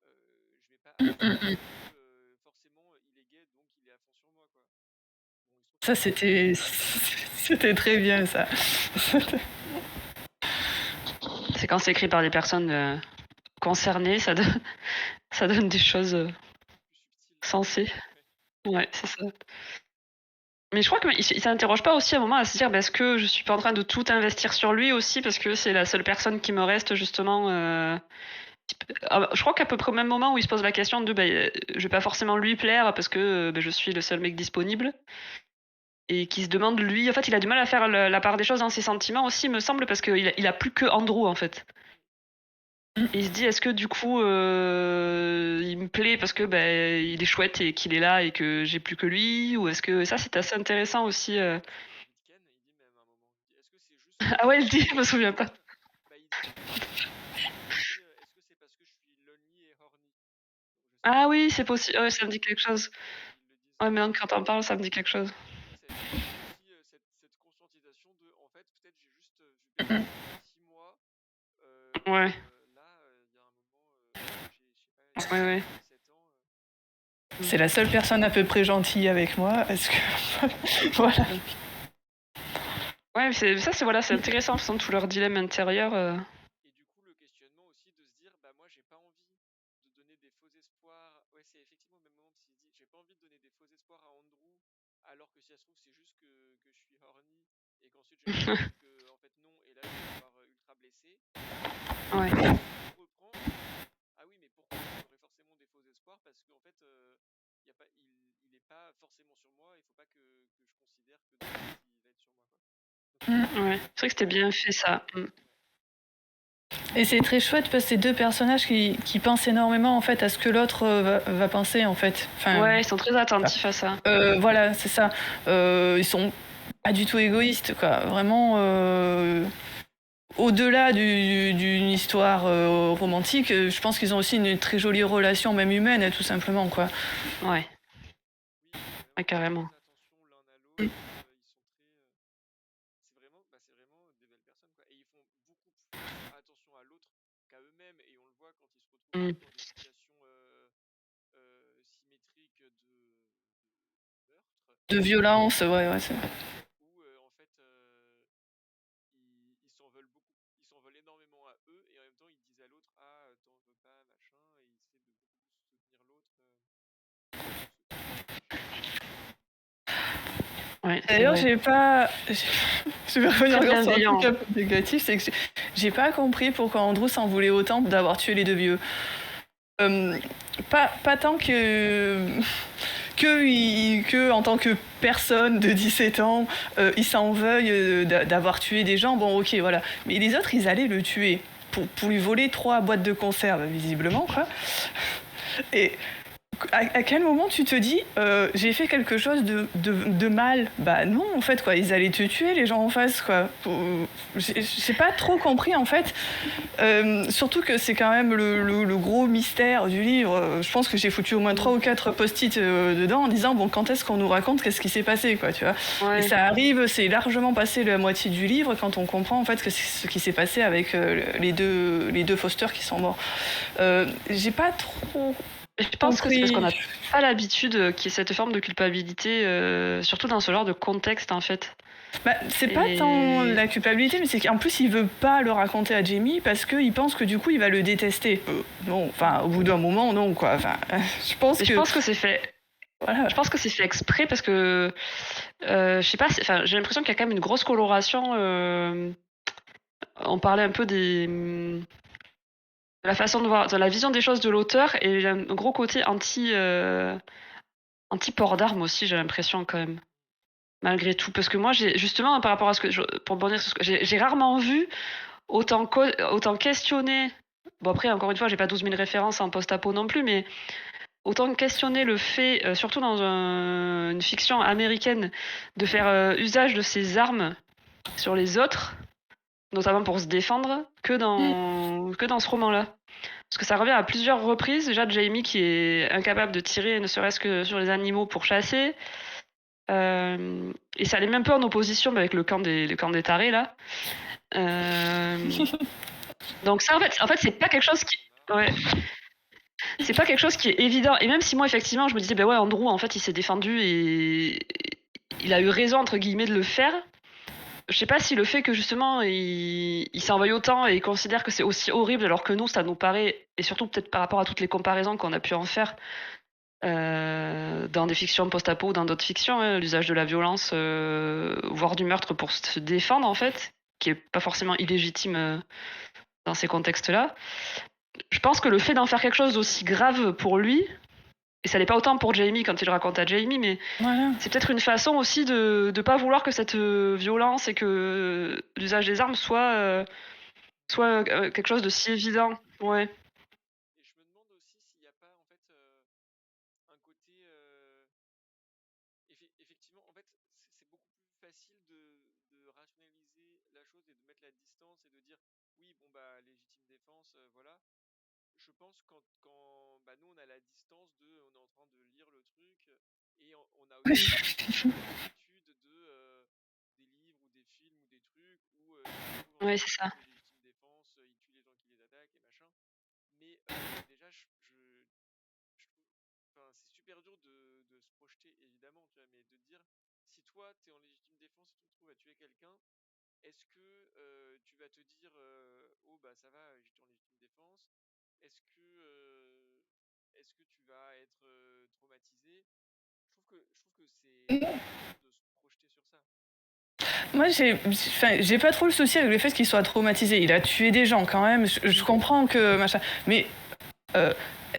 je vais pas assumer que forcément il est gay donc il est à fond sur moi quoi. Bon, Ça, c'était très bien, ça. C'est quand c'est écrit par des personnes concernées, ça donne des choses plus subtil. sensées. Ouais. Ouais, c'est ça. Mais je crois qu'il s'interroge pas aussi à un moment à se dire bah, est-ce que je suis pas en train de tout investir sur lui aussi parce que c'est la seule personne qui me reste justement Je crois qu'à peu près au même moment où il se pose la question de je vais pas forcément lui plaire parce que je suis le seul mec disponible. Et qui se demande, lui, en fait, il a du mal à faire la part des choses dans ses sentiments aussi, me semble, parce qu'il a plus que Andrew, en fait. Et il se dit, est-ce que du coup, il me plaît parce que il est chouette et qu'il est là et que j'ai plus que lui, ou est-ce que ça, c'est assez intéressant aussi. Ah ouais, il dit, je me souviens pas. Ah oui, c'est possible. Ouais, ça me dit quelque chose. Ouais, maintenant quand t'en parles, ça me dit quelque chose. Ouais. Ouais, ouais. C'est la seule personne à peu près gentille avec moi. Est-ce que voilà. Ouais, c'est voilà, c'est intéressant, de tout leur dilemme intérieur. Ouais. Ouais, c'est vrai que c'était bien fait ça. Et c'est très chouette parce que c'est deux personnages qui pensent énormément en fait à ce que l'autre va penser en fait. Enfin, Ouais, ils sont très attentifs à ça. voilà, c'est ça. Ils sont pas du tout égoïstes, quoi. Vraiment, au-delà d'une histoire romantique, je pense qu'ils ont aussi une très jolie relation, même humaine, tout simplement, quoi. Ouais. Ouais, carrément. De violence, ouais, c'est... Ouais, D'ailleurs, j'ai pas... Je vais revenir encore sur un truc un peu négatif, c'est que j'ai pas compris pourquoi Andrew s'en voulait autant d'avoir tué les deux vieux. Pas tant que en tant que personne de 17 ans, il s'en veuille d'avoir tué des gens, bon ok, voilà. Mais les autres, ils allaient le tuer pour lui voler 3 boîtes de conserve, visiblement, quoi. Et à quel moment tu te dis j'ai fait quelque chose de mal? Bah non, en fait, quoi. Ils allaient te tuer, les gens en face, quoi. J'ai pas trop compris, en fait. Surtout que c'est quand même le gros mystère du livre. Je pense que j'ai foutu au moins 3 ou 4 post-it dedans en disant bon, quand est-ce qu'on nous raconte qu'est-ce qui s'est passé, quoi, tu vois. Ouais. Et ça arrive, c'est largement passé la moitié du livre quand on comprend en fait que c'est ce qui s'est passé avec les deux Foster qui sont morts. J'ai pas trop... Je pense que c'est parce qu'on n'a pas l'habitude qu'il y ait cette forme de culpabilité, surtout dans ce genre de contexte, en fait. Bah, c'est pas tant la culpabilité, mais c'est qu'en plus il veut pas le raconter à Jamie parce qu'il pense que du coup il va le détester. Non, enfin au bout d'un moment non, quoi. Enfin, je pense que c'est fait. Voilà. Je pense que c'est fait exprès parce que je sais pas, j'ai l'impression qu'il y a quand même une grosse coloration. On parlait un peu de la façon de voir, de la vision des choses de l'auteur, et il y a un gros côté anti-port d'armes aussi, j'ai l'impression, quand même. Malgré tout. Parce que moi, justement, par rapport à ce que pour rebondir sur ce que j'ai rarement vu autant questionner. Bon, après, encore une fois, j'ai pas 12 000 références en post-apo non plus, mais autant questionner le fait, surtout dans une fiction américaine, de faire usage de ses armes sur les autres, notamment pour se défendre, que dans ce roman-là. Parce que ça revient à plusieurs reprises. Déjà, Jamie qui est incapable de tirer, ne serait-ce que sur les animaux pour chasser. Et ça allait même peu en opposition avec le camp des tarés, là. Donc ça, en fait, c'est pas quelque chose qui... Ouais. C'est pas quelque chose qui est évident. Et même si moi, effectivement, je me disais, ouais, Andrew, en fait, il s'est défendu et il a eu raison, entre guillemets, de le faire. Je sais pas si le fait que, justement, il s'en veuille autant et il considère que c'est aussi horrible, alors que nous, ça nous paraît, et surtout peut-être par rapport à toutes les comparaisons qu'on a pu en faire dans des fictions post-apo ou dans d'autres fictions, hein, l'usage de la violence, voire du meurtre pour se défendre, en fait, qui est pas forcément illégitime dans ces contextes-là. je pense que le fait d'en faire quelque chose d'aussi grave pour lui, et ça l'est pas autant pour Jamie quand il le raconte à Jamie, mais Voilà. c'est peut-être une façon aussi de pas vouloir que cette violence et que l'usage des armes soit quelque chose de si évident. Ouais. Et je me demande aussi s'il n'y a pas en fait un côté effectivement, en fait, c'est beaucoup plus facile de rationaliser la chose et de mettre la distance et de dire oui, bon bah légitime défense, voilà. Je pense quand bah, nous on a la distance de, on est en train de lire le truc et on a aussi l'habitude de des livres ou des films ou des trucs où il se trouve dans Ouais, une c'est ça. situation de légitime défense, il tue les gens qui les attaquent et machin. Mais déjà, je trouve, enfin, c'est super dur de se projeter, évidemment, tu vois, mais de dire, si toi, tu es en légitime défense et tu te trouves à tuer quelqu'un, est-ce que tu vas te dire, oh bah ça va, j'étais en légitime défense, est-ce que tu vas être traumatisé? Je trouve que c'est dur de se projeter sur ça. Moi, j'ai pas trop le souci avec le fait qu'il soit traumatisé. Il a tué des gens quand même. Je comprends que machin. Mais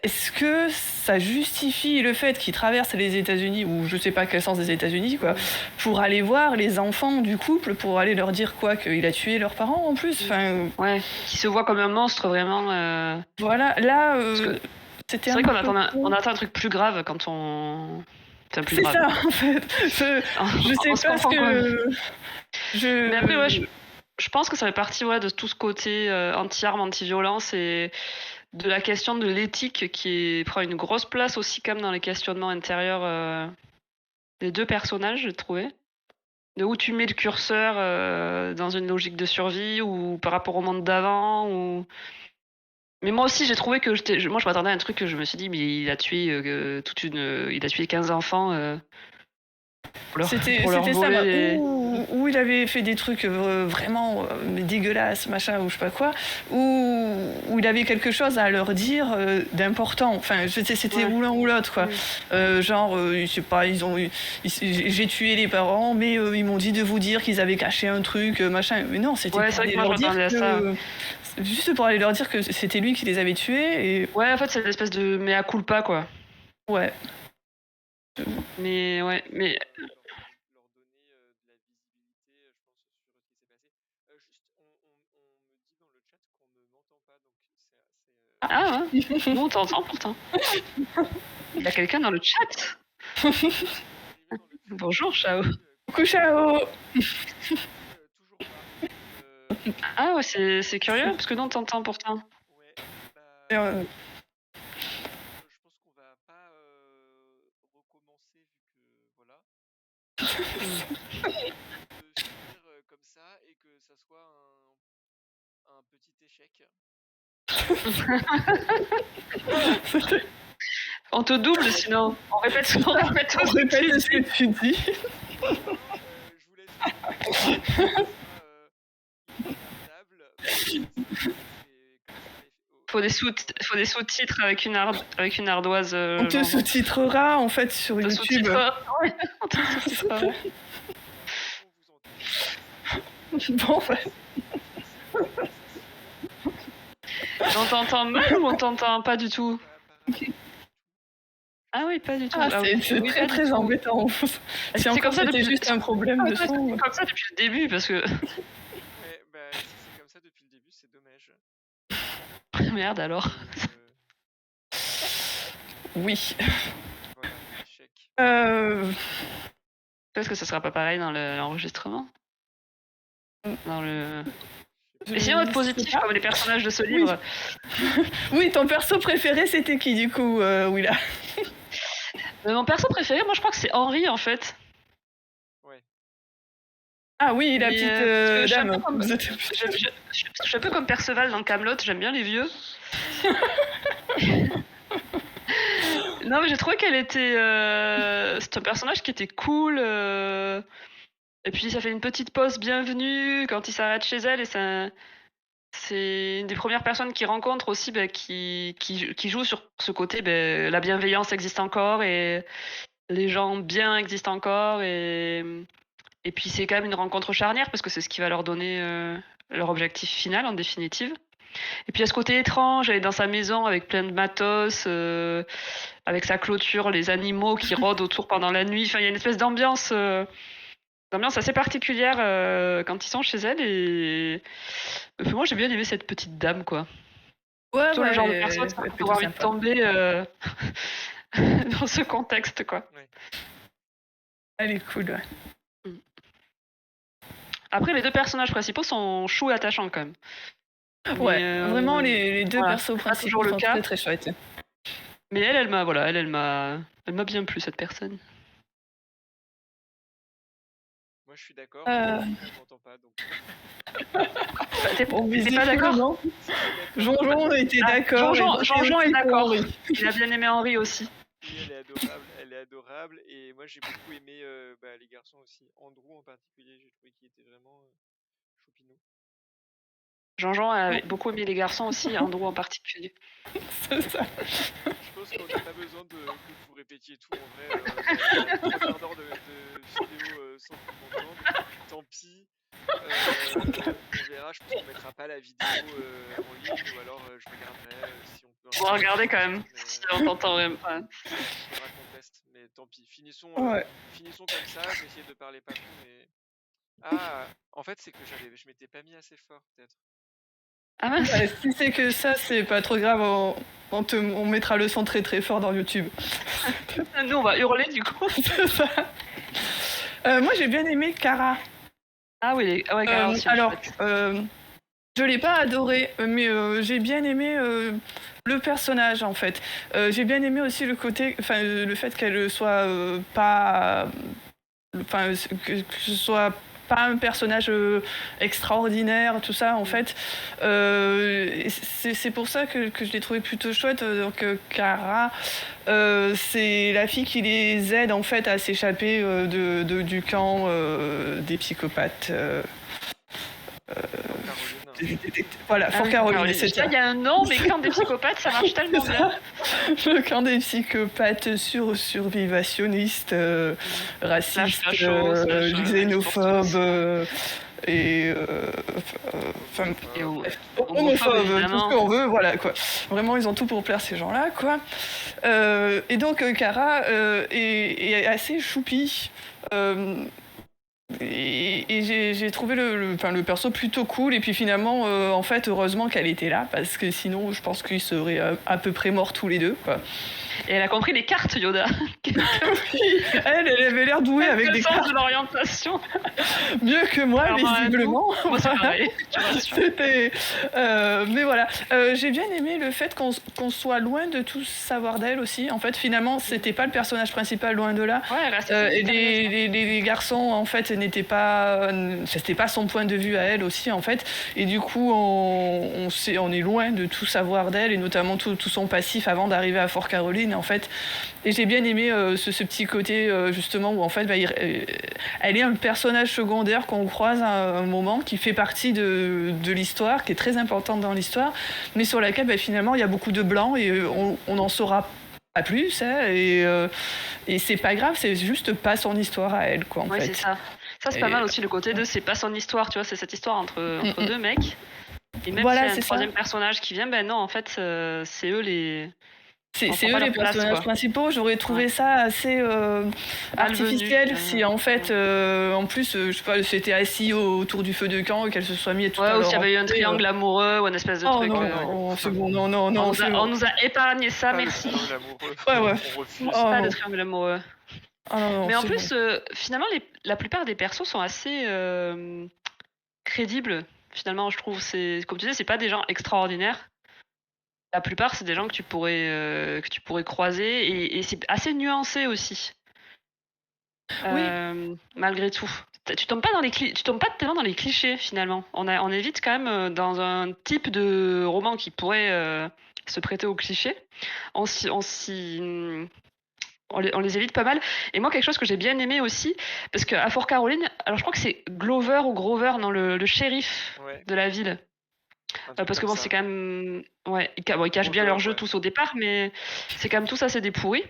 est-ce que ça justifie le fait qu'il traverse les États-Unis, ou je sais pas quel sens des États-Unis, quoi, pour aller voir les enfants du couple, pour aller leur dire quoi, qu'il a tué leurs parents en plus. Enfin, Ouais, qui se voit comme un monstre vraiment. voilà. Là, que c'était C'est vrai un qu'on peu on attend un truc plus grave quand on. Enfin, plus C'est grave. ça, en fait. Je sais On se pas ce comprend quand même. que. Mais après, ouais, je pense que ça fait partie de tout ce côté anti-armes, anti-violence et de la question de l'éthique prend une grosse place aussi quand même dans les questionnements intérieurs des deux personnages, j'ai trouvé. De où tu mets le curseur dans une logique de survie ou par rapport au monde d'avant ou. Mais moi aussi, j'ai trouvé que moi, je m'attendais à un truc que je me suis dit, mais il a tué il a tué 15 enfants C'était pour leur ça, voler où il avait fait des trucs vraiment dégueulasses, machin, ou je sais pas quoi, où il avait quelque chose à leur dire d'important. Enfin, c'était ou l'un ou l'autre, quoi. Genre, je sais pas, j'ai tué les parents, mais ils m'ont dit de vous dire qu'ils avaient caché un truc, machin. Mais non, c'était pour aller leur dire que. Juste pour aller leur dire que c'était lui qui les avait tués. Et... Ouais, en fait, c'est une espèce de mea culpa, quoi. Ouais. Mais ouais, mais. Leur donner de la visibilité, je pense, sur ce qui s'est passé. Juste, on me dit dans le chat qu'on ne m'entend pas, donc c'est assez. Ah ouais, nous on t'entend pourtant. Il y a quelqu'un dans le chat. Bonjour, Chao. Coucou, Chao. Toujours pas. Ah ouais, c'est curieux, parce que nous on t'entend pourtant. Ouais, bah. Euh, Je pense qu'on va pas recommencer vu que voilà. De finir comme ça et que ça soit un petit échec. On te double sinon. On répète ce que tu dis. Je vous laisse. Faut des sous-titres avec une ardoise. On te sous-titrera en fait sur YouTube. On te sous-titrera. Bon, On t'entend mal ou on t'entend pas du tout? Ah oui, pas du tout. C'est très très embêtant. C'est comme ça c'était juste un problème de son. C'est comme ça depuis le début parce que. Ouais, bah si c'est comme ça depuis le début, c'est dommage. Merde alors. Oui. Voilà, échec. Est-ce que ça sera pas pareil dans l'enregistrement? Dans le. Essayons d'être positif comme les personnages de ce livre. Oui, ton perso préféré c'était qui du coup, Willa? Mon perso préféré, moi je crois que c'est Henri en fait. Ouais. Ah oui, la petite dame. Je suis un peu comme Perceval dans Camelot, j'aime bien les vieux. Non mais j'ai trouvé qu'elle était... c'est un personnage qui était cool. Et puis ça fait une petite pause bienvenue quand il s'arrête chez elle et c'est une des premières personnes qu'il rencontre aussi qui joue sur ce côté la bienveillance existe encore et les gens bien existent encore et puis c'est quand même une rencontre charnière parce que c'est ce qui va leur donner leur objectif final en définitive. Et puis il y a ce côté étrange, elle est dans sa maison avec plein de matos, avec sa clôture, les animaux qui rôdent autour pendant la nuit. Enfin, il y a une espèce d'ambiance assez particulière quand ils sont chez elle. Et moi, j'ai bien aimé cette petite dame, quoi. Ouais, Plutôt le genre de elle personne est qui plutôt aurait envie de sympa. tomber dans ce contexte, quoi. Elle est cool, ouais. Après, les deux personnages principaux sont chauds et attachants, quand même. Ouais, Mais, vraiment, les deux voilà, persos c'est pas principaux toujours le sont cas. très très chouettes. Mais elle m'a bien plu, cette personne. Moi, je suis d'accord, Euh. mais je m'entends pas, donc. T'es Bon, pas d'accord? visiblement, Si, t'es Jean d'accord. était d'accord. Jean-Jean est aussi pour d'accord. Henri. Il a bien aimé Henri aussi. Oui, elle est adorable, et moi j'ai beaucoup aimé les garçons aussi. Andrew en particulier, j'ai trouvé qu'il était vraiment choupinou. Jean-Jean a beaucoup aimé les garçons aussi, Andrew en particulier. C'est ça. Je pense qu'on n'a pas besoin que vous répétiez tout en vrai. Vous avez 3 quarts d'heure de vidéo sans tout comprendre. Tant pis. On verra, je pense qu'on mettra pas la vidéo en ligne, ou alors je regarderai si on peut. On va regarder quand même, si on t'entend vraiment. Il faudra qu'on teste, mais tant pis. Finissons comme ça, je vais essayer de parler pas trop, mais. Ah, en fait, c'est que je m'étais pas mis assez fort, peut-être. Ah mince. Ouais, si c'est que ça, c'est pas trop grave. On mettra le son très très fort dans YouTube. Nous, on va hurler du coup. C'est ça. Moi, j'ai bien aimé Kara. Ah oui, Kara aussi. Alors, je l'ai pas adoré, mais j'ai bien aimé le personnage en fait. J'ai bien aimé aussi le fait qu'elle soit pas, que ce soit pas un personnage extraordinaire, tout ça en fait. C'est pour ça que je l'ai trouvé plutôt chouette. Donc Kara, c'est la fille qui les aide en fait à s'échapper du camp des psychopathes. Voilà, Fort Caroline, c'est ça. Il y a un nom, mais camp des psychopathes, ça marche tellement bien. Le camp des psychopathes survivationnistes, racistes, xénophobes et homophobes, tout ce qu'on veut, voilà quoi. Vraiment, ils ont tout pour plaire ces gens-là, quoi. Et donc, Kara est assez choupie. Et j'ai trouvé le perso plutôt cool, et puis finalement en fait heureusement qu'elle était là, parce que sinon je pense qu'ils seraient à peu près morts tous les deux, quoi. Et elle a compris les cartes, Yoda. elle avait l'air douée avec des cartes de l'orientation. mieux que moi. Alors, visiblement moi c'est pareil. C'était mais voilà, j'ai bien aimé le fait qu'on soit loin de tout savoir d'elle aussi. En fait finalement c'était pas le personnage principal, loin de là. Ouais, et les garçons en fait c'était pas son point de vue à elle aussi en fait, et du coup on est loin de tout savoir d'elle, et notamment tout son passif avant d'arriver à Fort Caroline en fait. Et j'ai bien aimé ce petit côté justement où en fait elle est un personnage secondaire qu'on croise à un moment, qui fait partie de l'histoire, qui est très importante dans l'histoire, mais sur laquelle finalement il y a beaucoup de blanc, et on en saura pas plus, hein, et c'est pas grave, c'est juste pas son histoire à elle, quoi, en fait. C'est ça. Ça, c'est pas mal aussi, le côté de c'est pas son histoire, tu vois, c'est cette histoire entre deux mecs. Et même voilà, s'il y a un troisième personnage qui vient, non, en fait, c'est eux les... C'est eux les personnages principaux. J'aurais trouvé ça assez artificiel si en fait, en plus, je sais pas, c'était assis autour du feu de camp et qu'elle se soit mis tout à l'heure. Ou s'il y avait eu un triangle amoureux ou une espèce de truc. Non, c'est bon, non. On nous a épargné ça, merci. Ouais. On refuse. Pas de triangle amoureux. Mais en plus, finalement, la plupart des persos sont assez crédibles. Finalement, je trouve, comme tu disais, c'est pas des gens extraordinaires. La plupart, c'est des gens que tu pourrais croiser, et c'est assez nuancé aussi. Malgré tout. Tu tombes pas tellement dans les clichés, finalement. On évite quand même dans un type de roman qui pourrait se prêter aux clichés. On les évite pas mal. Et moi, quelque chose que j'ai bien aimé aussi, parce qu'à Fort Caroline, alors je crois que c'est Glover ou Grover, non, le shérif de la ville. Parce que bon, c'est quand même... ils cachent bien leur jeu tous au départ, mais c'est quand même tout ça, c'est des pourris.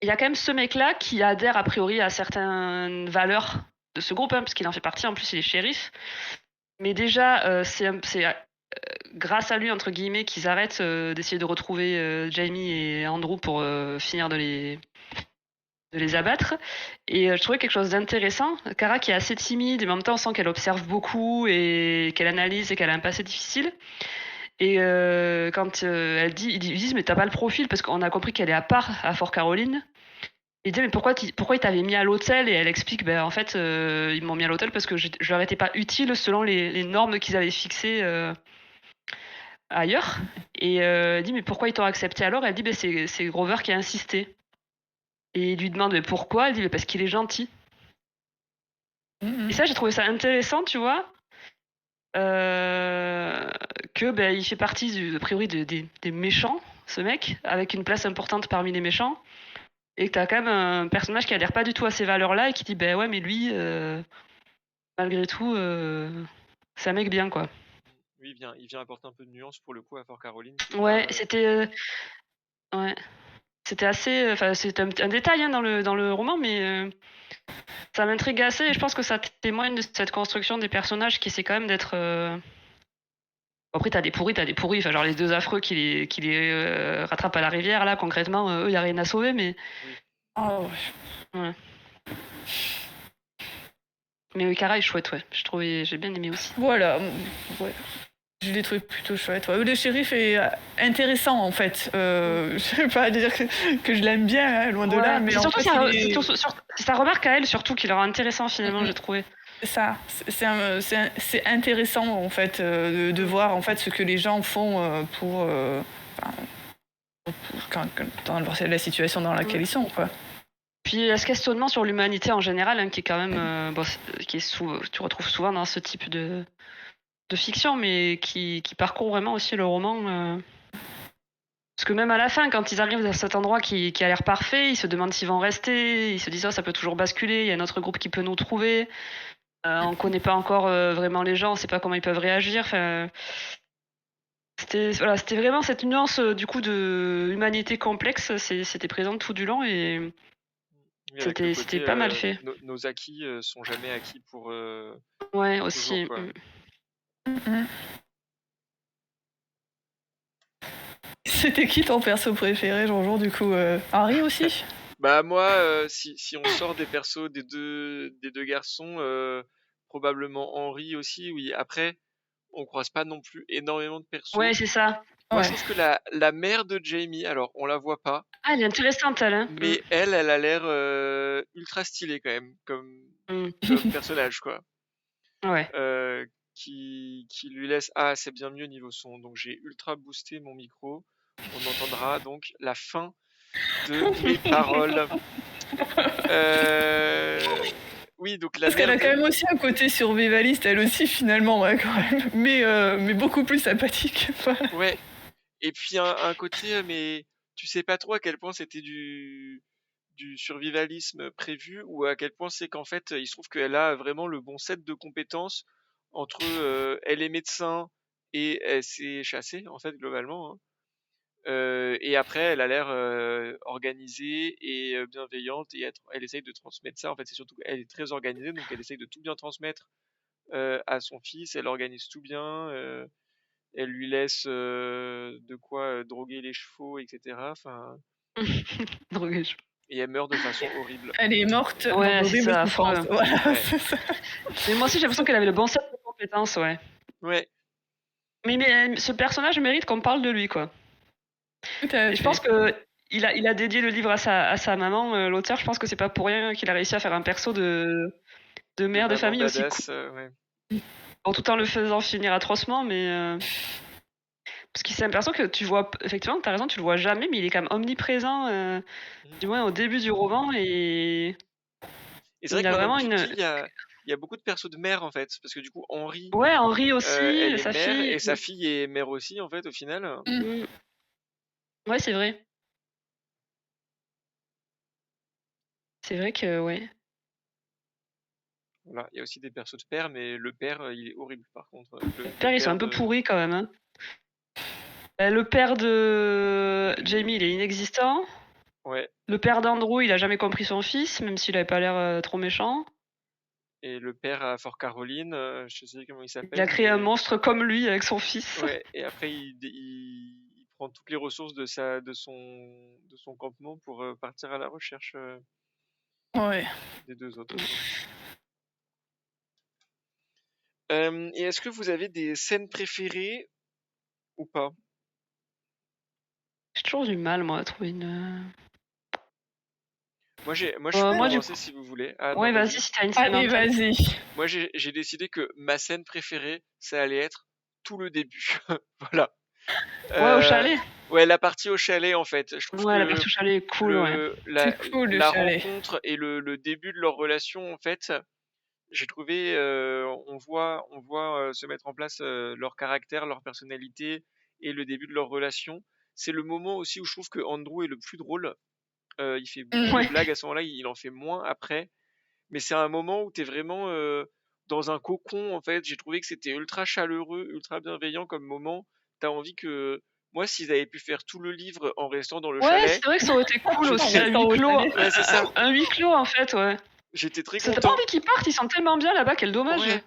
Il y a quand même ce mec-là qui adhère a priori à certaines valeurs de ce groupe, parce qu'il en fait partie, en plus il est shérif. Mais déjà, grâce à lui, entre guillemets, qu'ils arrêtent d'essayer de retrouver Jamie et Andrew pour finir de les abattre. Et je trouvais quelque chose d'intéressant. Kara qui est assez timide, et en même temps on sent qu'elle observe beaucoup et qu'elle analyse et qu'elle a un passé difficile. Et quand ils disent mais t'as pas le profil parce qu'on a compris qu'elle est à part à Fort Caroline. Il dit mais pourquoi ils t'avaient mis à l'hôtel, et elle explique ben en fait ils m'ont mis à l'hôtel parce que je leur étais pas utile selon les normes qu'ils avaient fixées ailleurs. Et elle dit mais pourquoi ils t'ont accepté alors? Elle dit ben c'est Grover qui a insisté. Et il lui demande mais pourquoi? Elle dit mais parce qu'il est gentil. Et ça j'ai trouvé ça intéressant, tu vois. Que ben il fait partie a priori des méchants, ce mec, avec une place importante parmi les méchants. Et que t'as quand même un personnage qui adhère pas du tout à ces valeurs-là et qui dit ben ouais mais lui malgré tout c'est un mec bien quoi. Oui, il vient apporter un peu de nuance pour le coup à Fort Caroline. Ouais, ouais. C'était assez enfin c'est un détail hein, dans le roman, mais ça m'intrigue assez, et je pense que ça témoigne de cette construction des personnages qui essaie quand même d'être Après t'as des pourris, enfin genre les deux affreux qui les rattrapent à la rivière là, concrètement eux y a rien à sauver, mais Oui. Oh, ouais. Mais oui, Kara est chouette, ouais. J'ai bien aimé aussi. voilà. Ouais. Je l'ai trouvé plutôt chouette. Ouais. Le shérif est intéressant en fait. Je vais pas dire que je l'aime bien, hein, loin de là, mais c'est en surtout fait, c'est sa remarque à elle surtout qui leur est intéressant finalement, j'ai trouvé. c'est ça. C'est intéressant en fait de voir en fait ce que les gens font pour dans la situation dans laquelle ils sont, quoi. Puis il y a ce questionnement sur l'humanité en général, hein, qui est quand même tu retrouves souvent dans ce type de fiction, mais qui parcourt vraiment aussi le roman. Parce que même à la fin, quand ils arrivent à cet endroit qui a l'air parfait, ils se demandent s'ils vont rester, ils se disent ça peut toujours basculer, il y a un autre groupe qui peut nous trouver, on connaît pas encore vraiment les gens, on sait pas comment ils peuvent réagir. Enfin, c'était vraiment cette nuance du coup de humanité complexe, c'était présent tout du long, et Oui, avec le côté, c'était pas mal fait. nos acquis sont jamais acquis pour Ouais, toujours, aussi. quoi. C'était qui ton perso préféré, Jean-Jean, du coup Harry aussi? Bah moi, si on sort des persos des deux garçons, probablement Henry aussi. Oui. Après, on croise pas non plus énormément de persos. Ouais, c'est ça. Moi, Ouais. je trouve que la mère de Jamie, alors on la voit pas, Ah, elle est intéressante, elle. Hein. mais elle a l'air ultra stylée quand même, comme personnage, quoi. Ouais. Qui lui laisse... Ah, c'est bien mieux niveau son. Donc j'ai ultra boosté mon micro. On entendra donc la fin de mes paroles. Oui, donc la Parce qu'elle mère a quand même aussi un côté survivaliste, elle aussi, finalement, ouais, quand même. Mais beaucoup plus sympathique. Ouais. Et puis un côté, mais tu sais pas trop à quel point c'était du survivalisme prévu, ou à quel point c'est qu'en fait, il se trouve qu'elle a vraiment le bon set de compétences entre elle est médecin et elle s'est chassée, en fait, globalement, hein. Et après, elle a l'air organisée et bienveillante, et elle essaye de transmettre ça. En fait, c'est surtout qu'elle est très organisée, donc elle essaye de tout bien transmettre à son fils. Elle organise tout bien. Elle lui laisse de quoi droguer les chevaux, etc. Enfin, Droguée. et elle meurt de façon horrible. Elle est morte Ouais, c'est d'horribles ça, souffrances. affreux. Voilà, Ouais. c'est ça. Mais moi aussi, j'ai l'impression qu'elle avait le bon set de compétences, ouais. Ouais. Mais ce personnage mérite qu'on parle de lui, quoi. Tout à Et je fait. pense que il a dédié le livre à sa maman, l'auteur. Je pense que c'est pas pour rien qu'il a réussi à faire un perso de mère de Maman famille aussi badass, cool. ouais. Bon, tout en le faisant finir atrocement, mais parce que c'est un perso que tu vois, effectivement, t'as raison, tu le vois jamais, mais il est quand même omniprésent, du moins au début du roman, et Et c'est vrai il que a maintenant vraiment que tu une. le dis, il y a beaucoup de persos de mère, en fait, parce que du coup, Henri, Ouais, Henri aussi, elle est sa mère, fille. et sa fille est mère aussi, en fait, au final. Mm. Ouais, c'est vrai. C'est vrai que, ouais. Voilà, il y a aussi des persos de père, mais le père, il est horrible, par contre. Les pères, ils sont un peu de- pourris quand même. Hein. Le père de Jamie, il est inexistant. Ouais. Le père d'Andrew, il a jamais compris son fils, même s'il avait pas l'air trop méchant. Et le père à Fort Caroline, je sais comment il Il s'appelle, a créé un mais monstre comme lui avec son fils. ouais. Et après il prend toutes les ressources de son campement pour partir à la recherche Ouais. des deux autres. Et est-ce que vous avez des scènes préférées ou pas? J'ai toujours du mal, moi, à trouver Moi je peux moi, du commencer coup. si vous voulez. Ah non, Ouais, vas-y, vas-y. si t'as une scène en Allez, tête. vas-y. Moi j'ai décidé que ma scène préférée, ça allait être tout le début. Voilà. Ouais, au Euh, chalet. ouais, la partie au chalet en fait. Je trouve Ouais, la que partie au chalet est cool, ouais. C'est cool le la chalet. rencontre et le début de leur relation en fait, j'ai trouvé, on voit se mettre en place leur caractère, leur personnalité et le début de leur relation. C'est le moment aussi où je trouve que Andrew est le plus drôle. Il fait beaucoup de Ouais. blagues à ce moment-là, il en fait moins après. Mais c'est un moment où t'es vraiment dans un cocon en fait. J'ai trouvé que c'était ultra chaleureux, ultra bienveillant comme moment. T'as envie que, moi, s'ils avaient pu faire tout le livre en restant dans le Ouais, chalet, c'est vrai que ça aurait été cool je aussi, En un serais, restant huis au clos. chalet. ouais, c'est ça. Un huis clos, en fait, ouais. J'étais très T'as pas content. envie qu'ils partent, ils sont tellement bien là-bas, quel dommage. Ouais.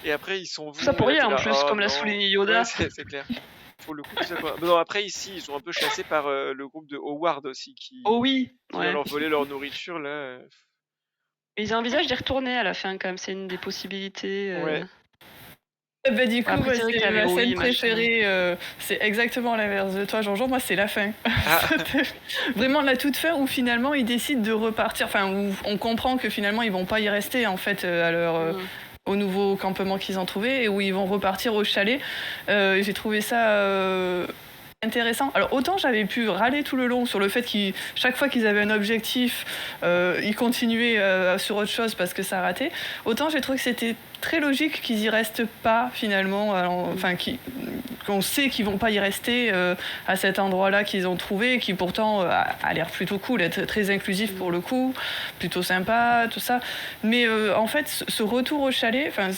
Et après ils s'en Tout ça vont et pour là rien t'es en là, plus, oh comme l'a non. souligné Ouais, Yoda. c'est clair. Pour le coup, tout ça quoi. Non, après ici, ils sont un peu chassés par le groupe de Howard aussi Oh oui, qui vient ouais. leur voler leur nourriture là. Ils envisagent d'y retourner à la fin, quand même, c'est une des possibilités. Ouais. Bah, du coup, Après, moi, c'est vrai que c'est t'avais ma scène oui, machin. préférée. C'est exactement l'inverse de toi, Jean-Jean. Moi, c'est la fin. Ah, C'était vraiment la toute fin où finalement ils décident de repartir. Enfin, où on comprend que finalement ils vont pas y rester en fait à leur, au nouveau campement qu'ils ont trouvé et où ils vont repartir au chalet. J'ai trouvé ça intéressant. Alors autant j'avais pu râler tout le long sur le fait qu'ils chaque fois qu'ils avaient un objectif, ils continuaient sur autre chose parce que ça ratait. Autant j'ai trouvé que c'était très logique qu'ils y restent pas finalement. Enfin, qu'on sait qu'ils vont pas y rester à cet endroit-là qu'ils ont trouvé, qui pourtant a l'air plutôt cool, être très inclusif pour le coup, plutôt sympa, tout ça. Mais en fait, ce retour au chalet, enfin,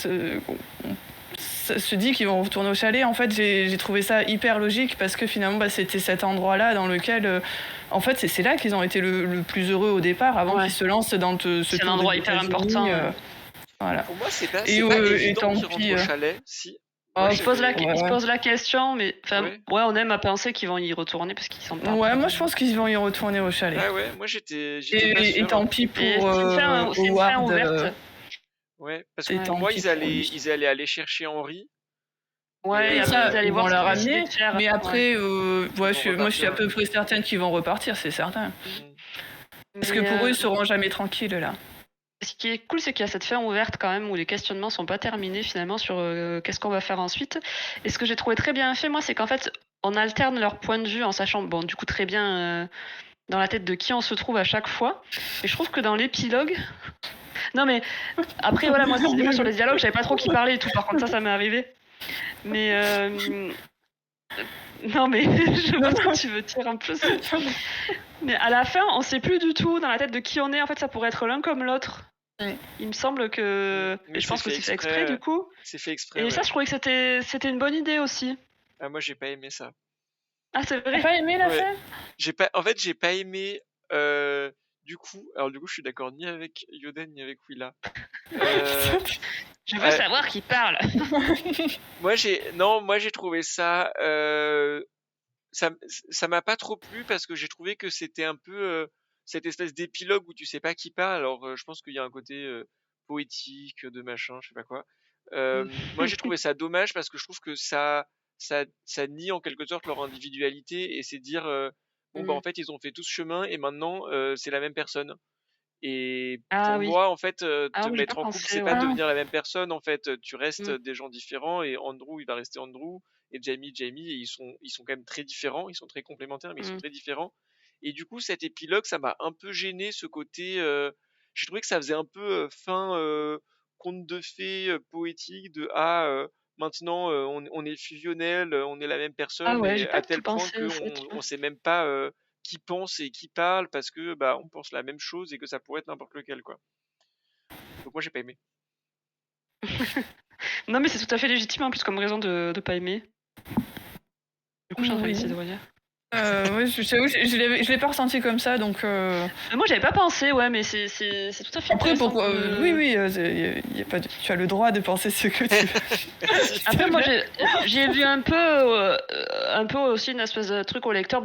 se dit qu'ils vont retourner au chalet. En fait, j'ai trouvé ça hyper logique parce que finalement, bah, c'était cet endroit-là dans lequel, en fait, c'est là qu'ils ont été le plus heureux au départ, avant Ouais. qu'ils se lancent dans ce C'est un tour endroit des hyper États-Unis, important. voilà. pour moi, c'est pas Et évident tant qu'ils rentrent pis. au chalet. Si. Moi, Oh, Ils se posent j'avais. ils se posent la question, mais enfin, Ouais. ouais, on aime à penser qu'ils vont y retourner parce qu'ils sont pas. Ouais, moi je pense qu'ils vont y retourner au chalet. Ah ouais, moi j'étais pas Et sûr. tant pis Et pour c'est une fin Howard. ouverte. Ouais, parce que Et Ouais. pour tant moi, pis pour lui. ils allaient aller chercher Henri. Ouais, et Et après Ça, ils allaient ils vont voir ce la qu'ils décidaient ramener. de faire. Mais Ouais. après, vont moi je suis à repartir. peu près certaine qu'ils vont repartir, c'est certain. Parce que Mais, pour eux, ils seront jamais tranquilles là. ce qui est cool, c'est qu'il y a cette fin ouverte quand même où les questionnements sont pas terminés finalement sur qu'est-ce qu'on va faire ensuite. Et ce que j'ai trouvé très bien fait, moi, c'est qu'en fait, on alterne leur point de vue en sachant, bon, du coup, très bien dans la tête de qui on se trouve à chaque fois. Et je trouve que dans l'épilogue. Non, mais après, voilà, moi, des fois sur les dialogues, je savais pas trop qui parlait et tout. Par contre, ça m'est arrivé. Mais. Non, mais je vois ce que tu veux dire en plus. Mais à la fin, on sait plus du tout dans la tête de qui on est. En fait, ça pourrait être l'un comme l'autre. Ouais. Il me semble que. Mais Et je pense que c'est c'est fait exprès du coup. C'est fait exprès. Et Ouais. ça, je trouvais que c'était une bonne idée aussi. Ah, moi, j'ai pas aimé ça. Ah, c'est T'as vrai. pas aimé la Ouais. fin? En fait, j'ai pas aimé. Du coup, je suis d'accord ni avec Yoden ni avec Willa. Je veux savoir qui parle. Moi, j'ai trouvé ça. Ça m'a pas trop plu parce que j'ai trouvé que c'était un peu cette espèce d'épilogue où tu sais pas qui parle. Alors, je pense qu'il y a un côté poétique de machin, je sais pas quoi. Moi, j'ai trouvé ça dommage parce que je trouve que ça nie en quelque sorte leur individualité et c'est dire bon bah en fait ils ont fait tout ce chemin et maintenant c'est la même personne. Et Ah pour oui. moi, en fait, Ah te oui, j'ai mettre pas en couple, pensé, c'est ouais. pas devenir la même personne. En fait, tu restes Mm. des gens différents et Andrew, il va rester Andrew et Jamie, et ils sont quand même très différents. Ils sont très complémentaires, mais ils sont très différents. Et du coup, cet épilogue, ça m'a un peu gêné ce côté. J'ai trouvé que ça faisait un peu fin conte de fées poétique de maintenant on est fusionnel, on est la même Ah personne, ouais, j'ai mais pas à du tout tel point pensé que à ça, tu vois. on sait même pas qui pense et qui parle parce que bah on pense la même chose et que ça pourrait être n'importe lequel quoi. Donc moi j'ai pas aimé. Non, mais c'est tout à fait légitime en plus comme raison de pas aimer. Du coup, je suis en train d'essayer de relire. Ouais, je l'ai pas ressenti comme ça, donc. Moi, j'avais pas pensé, ouais, mais c'est tout à fait Après, intéressant. pourquoi oui, y a pas tu as le droit de penser ce que tu veux. Après, moi, j'ai vu un peu aussi une espèce de truc au lecteur.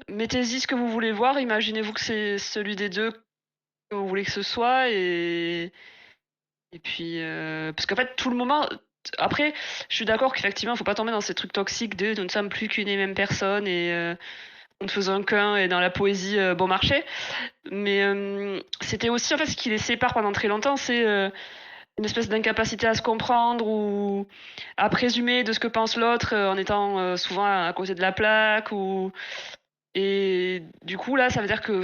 Mettez-y ce que vous voulez voir. Imaginez-vous que c'est celui des deux que vous voulez que ce soit, et puis parce qu'en fait, tout le moment. Après, je suis d'accord qu'effectivement, il faut pas tomber dans ces trucs toxiques de nous ne sommes plus qu'une et même personne et nous ne faisons qu'un et dans la poésie bon marché. Mais c'était aussi en fait ce qui les sépare pendant très longtemps, c'est une espèce d'incapacité à se comprendre ou à présumer de ce que pense l'autre en étant souvent à côté de la plaque. Et du coup, là, ça veut dire que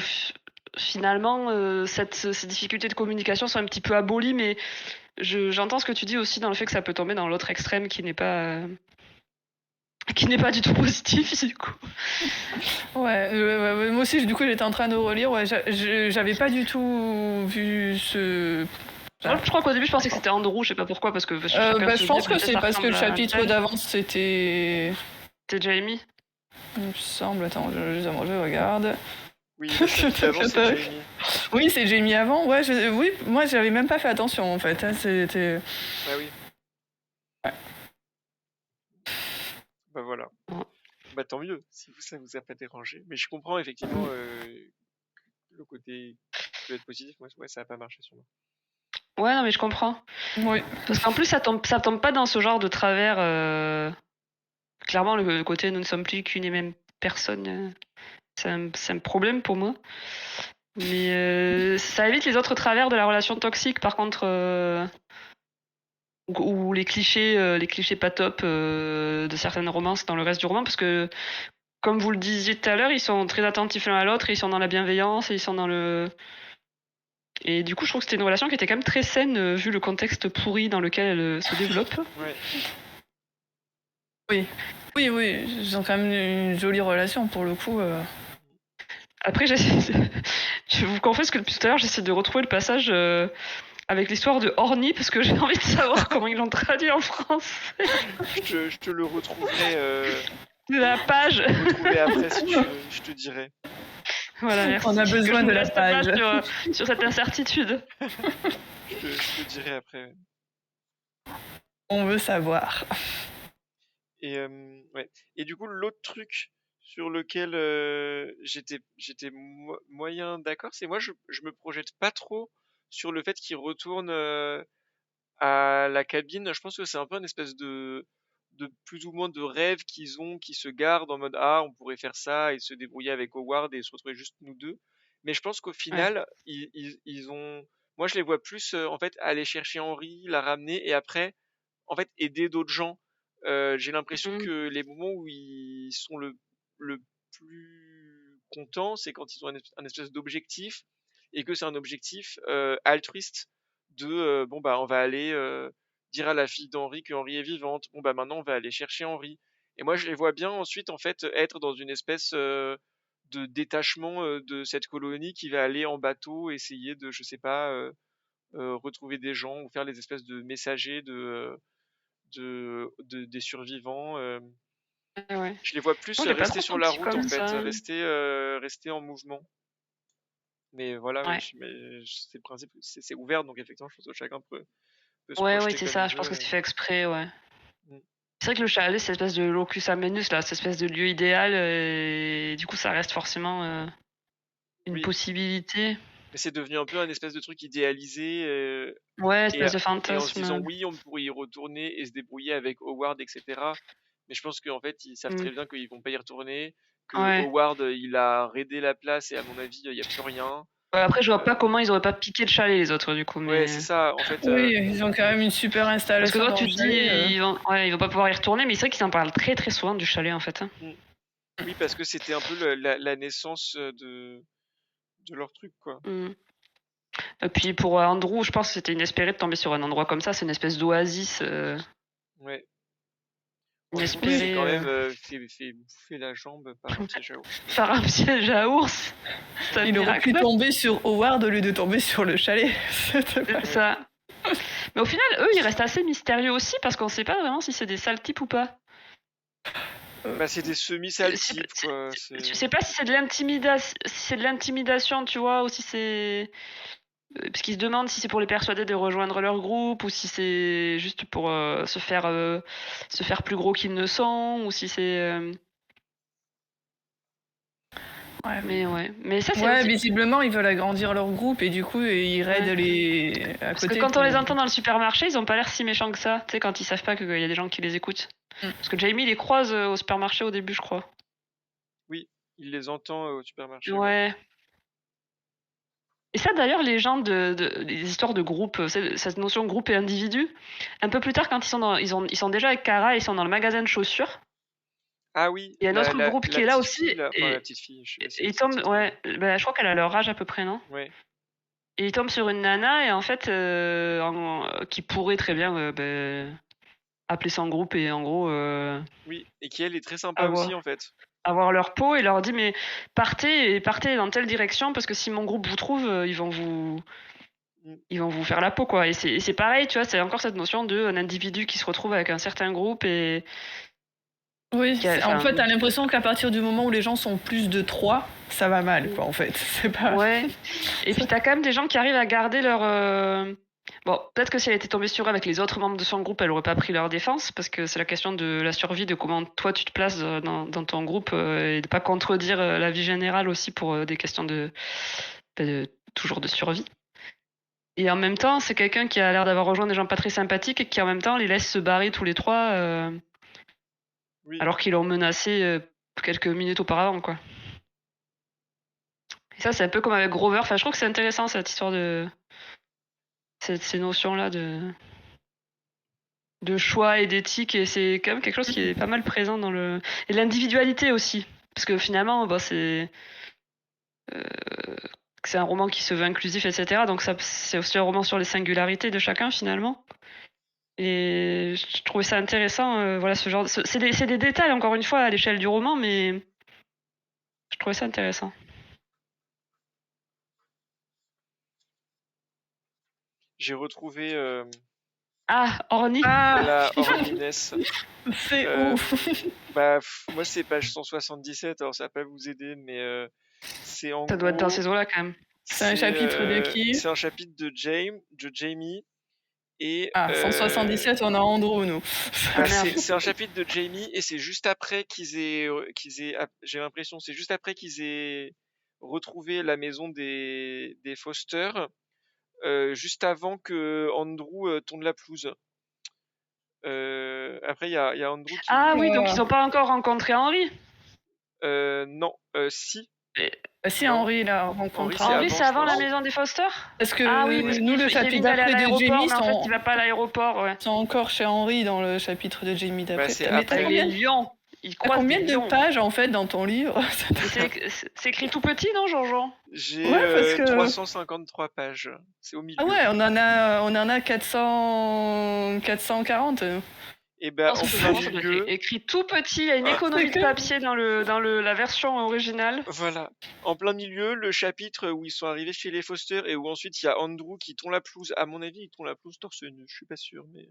finalement, ces difficultés de communication sont un petit peu abolies, mais j'entends ce que tu dis aussi dans le fait que ça peut tomber dans l'autre extrême qui n'est pas du tout positif, du coup. Ouais, moi aussi, du coup, j'étais en train de relire. Ouais, j'avais pas du tout vu ce. Moi, je crois qu'au début, je pensais que c'était Andrew, je sais pas pourquoi, parce que je pense que c'est parce que le chapitre d'avant, c'était Jamie. Il me semble, attends, je regarde. Oui, le chapitre d'avant, c'est Jamie. Oui, c'est Jamie avant. Ouais, oui, moi, j'avais même pas fait attention, en fait. Hein, c'était. Ah oui. Ouais. Bah voilà. Bah tant mieux, si vous, ça vous a pas dérangé. Mais je comprends effectivement le côté qui peut être positif. Moi, ouais, ça a pas marché sur moi. Ouais, non, mais je comprends. Oui. Parce qu'en plus, ça tombe pas dans ce genre de travers. Clairement, le côté nous ne sommes plus qu'une et même personne, c'est un problème pour moi. Mais ça évite les autres travers de la relation toxique, par contre, ou les clichés pas top de certaines romances dans le reste du roman, parce que, comme vous le disiez tout à l'heure, ils sont très attentifs l'un à l'autre, et ils sont dans la bienveillance, et ils sont dans le... Et du coup, je trouve que c'était une relation qui était quand même très saine, vu le contexte pourri dans lequel elle se développe. Ouais. Oui, ils ont quand même une jolie relation, pour le coup. Après, je vous confesse que depuis tout à l'heure, j'essaie de retrouver le passage avec l'histoire de Orny, parce que j'ai envie de savoir comment ils l'ont traduit en français. Je te le retrouverai. De la page. Retrouver après, si je te dirai. Voilà, merci. On a besoin de la page. Sur cette incertitude. Je te dirai après. On veut savoir. Et, ouais. Et du coup, l'autre truc sur lequel j'étais moyen d'accord, c'est moi, je me projette pas trop sur le fait qu'ils retournent à la cabine. Je pense que c'est un peu une espèce de plus ou moins de rêve qu'ils ont, qui se gardent en mode on pourrait faire ça et se débrouiller avec Howard et se retrouver juste nous deux. Mais je pense qu'au final, ils ont, moi je les vois plus en fait aller chercher Henry, la ramener et après en fait aider d'autres gens. J'ai l'impression que les moments où ils sont le plus contents, c'est quand ils ont un espèce d'objectif et que c'est un objectif altruiste de bon bah on va aller dire à la fille d'Henri que Henri est vivante. Bon bah maintenant on va aller chercher Henri. Et moi je les vois bien ensuite en fait être dans une espèce de détachement de cette colonie qui va aller en bateau essayer de je sais pas retrouver des gens ou faire les espèces de messagers des survivants. Ouais. Je les vois plus rester sur la route en fait, rester en mouvement. Mais voilà, mais c'est le principe, c'est ouvert, donc effectivement, je pense que chacun peut se projeter. Ouais, c'est ça, je pense que c'est fait exprès, ouais. C'est vrai que le chalet, c'est cette espèce de locus amenus, là, cette espèce de lieu idéal, et du coup, ça reste forcément une possibilité. Mais c'est devenu un peu un espèce de truc idéalisé. Ouais, espèce de fantasme. Et en se disant, oui, on pourrait y retourner et se débrouiller avec Howard, etc. Mais je pense qu'en fait, ils savent très bien qu'ils vont pas y retourner, que Howard, il a raidé la place et à mon avis, il n'y a plus rien. Après, je vois pas comment ils auraient pas piqué le chalet, les autres, du coup. Mais... Ouais, c'est ça, en fait. Oui, ils ont quand même une super installation. Parce que toi, tu te dis, ils vont pas pouvoir y retourner, mais c'est vrai qu'ils en parlent très très souvent du chalet, en fait. Oui, parce que c'était un peu la naissance de leur truc, quoi. Et puis pour Andrew, je pense que c'était inespéré de tomber sur un endroit comme ça, c'est une espèce d'oasis. Ouais. Inespéré. Quand même fait bouffer la jambe par un piège à ours. Par un piège à ours. Il aurait pu tomber sur Howard au lieu de tomber sur le chalet. C'est ça. Mais au final, eux, ils restent assez mystérieux aussi parce qu'on sait pas vraiment si c'est des sales types ou pas. Bah, c'est des semi-sales C'est- types, c'est- quoi. Je sais pas si c'est de l'intimidation, tu vois, ou si c'est. Parce qu'ils se demandent si c'est pour les persuader de rejoindre leur groupe, ou si c'est juste pour se faire plus gros qu'ils ne sont, ou si c'est. Ouais. Mais ça, c'est Ouais, aussi. visiblement, ils veulent agrandir leur groupe et du coup, ils raident les à Parce côté. que quand on les entend dans le supermarché, ils ont pas l'air si méchants que ça. Tu sais, quand ils savent pas qu'il y a des gens qui les écoutent. Parce que Jamie les croise au supermarché au début, je crois. Oui, il les entend au supermarché. Ouais. Et ça, d'ailleurs, les gens les histoires de groupe, cette notion de groupe et individu, un peu plus tard, quand ils sont déjà avec Kara, ils sont dans le magasin de chaussures. Ah oui, Il y a un autre groupe qui est là aussi. La petite fille, je sais pas si ils tombent, je crois qu'elle a leur âge à peu près, non? Ouais. Et ils tombent sur une nana, et en fait, qui pourrait très bien appeler son groupe et en gros. Oui, et qui elle est très sympa aussi, en fait. Avoir leur peau et leur dit mais partez dans telle direction parce que si mon groupe vous trouve, ils vont vous faire la peau, quoi. Et c'est pareil, tu vois, c'est encore cette notion d'un individu qui se retrouve avec un certain groupe et. Oui, en fait, t'as l'impression qu'à partir du moment où les gens sont plus de 3, ça va mal, quoi, en fait. C'est pas. Ouais. Et puis t'as quand même des gens qui arrivent à garder leur. Bon, peut-être que si elle était tombée sur eux avec les autres membres de son groupe, elle aurait pas pris leur défense, parce que c'est la question de la survie, de comment toi tu te places dans ton groupe, et de pas contredire la vie générale aussi pour des questions toujours de survie. Et en même temps, c'est quelqu'un qui a l'air d'avoir rejoint des gens pas très sympathiques et qui en même temps les laisse se barrer tous les trois, alors qu'ils l'ont menacé quelques minutes auparavant, quoi. Et ça, c'est un peu comme avec Grover. Enfin, je trouve que c'est intéressant cette histoire de ces notions-là de choix et d'éthique, et c'est quand même quelque chose qui est pas mal présent dans le. Et l'individualité aussi, parce que finalement, c'est un roman qui se veut inclusif, etc. Donc c'est aussi un roman sur les singularités de chacun finalement. Et je trouvais ça intéressant, voilà, ce genre. C'est des détails encore une fois à l'échelle du roman, mais je trouvais ça intéressant. J'ai retrouvé. Orny. La Orniness. C'est ouf. Bah, moi, c'est page 177, alors ça va pas vous aider, mais c'est en. Ça doit être dans ces eaux-là quand même. C'est un chapitre de qui? C'est un chapitre de Jamie. Et, 177, on a Andrew, nous. C'est un chapitre de Jamie, et c'est juste après qu'ils aient j'ai l'impression, c'est juste après qu'ils aient retrouvé la maison des Foster, juste avant que Andrew tourne la pelouse. Après, il y a Andrew qui. Oui, donc ils n'ont pas encore rencontré Henry. Non, si. Si, Henry l'a rencontré. Henry, c'est avant la maison des Foster. Parce que nous, le chapitre d'après de Jamie, en fait, il va pas à l'aéroport. Ouais. Sont encore chez Henry dans le chapitre de Jamie d'après. Mais t'as combien de lions? T'as combien de pages en fait dans ton livre? C'est écrit tout petit, non, Jean-Jean? J'ai 353 pages. C'est au milieu. Ah ouais, on en a 440. Et ben, en plein milieu, écrit tout petit, il y a une économie de papier dans la version originale. Voilà. En plein milieu, le chapitre où ils sont arrivés chez les Foster et où ensuite il y a Andrew qui tourne la pelouse. À mon avis, il tourne la pelouse torse nu. Je suis pas sûr, mais.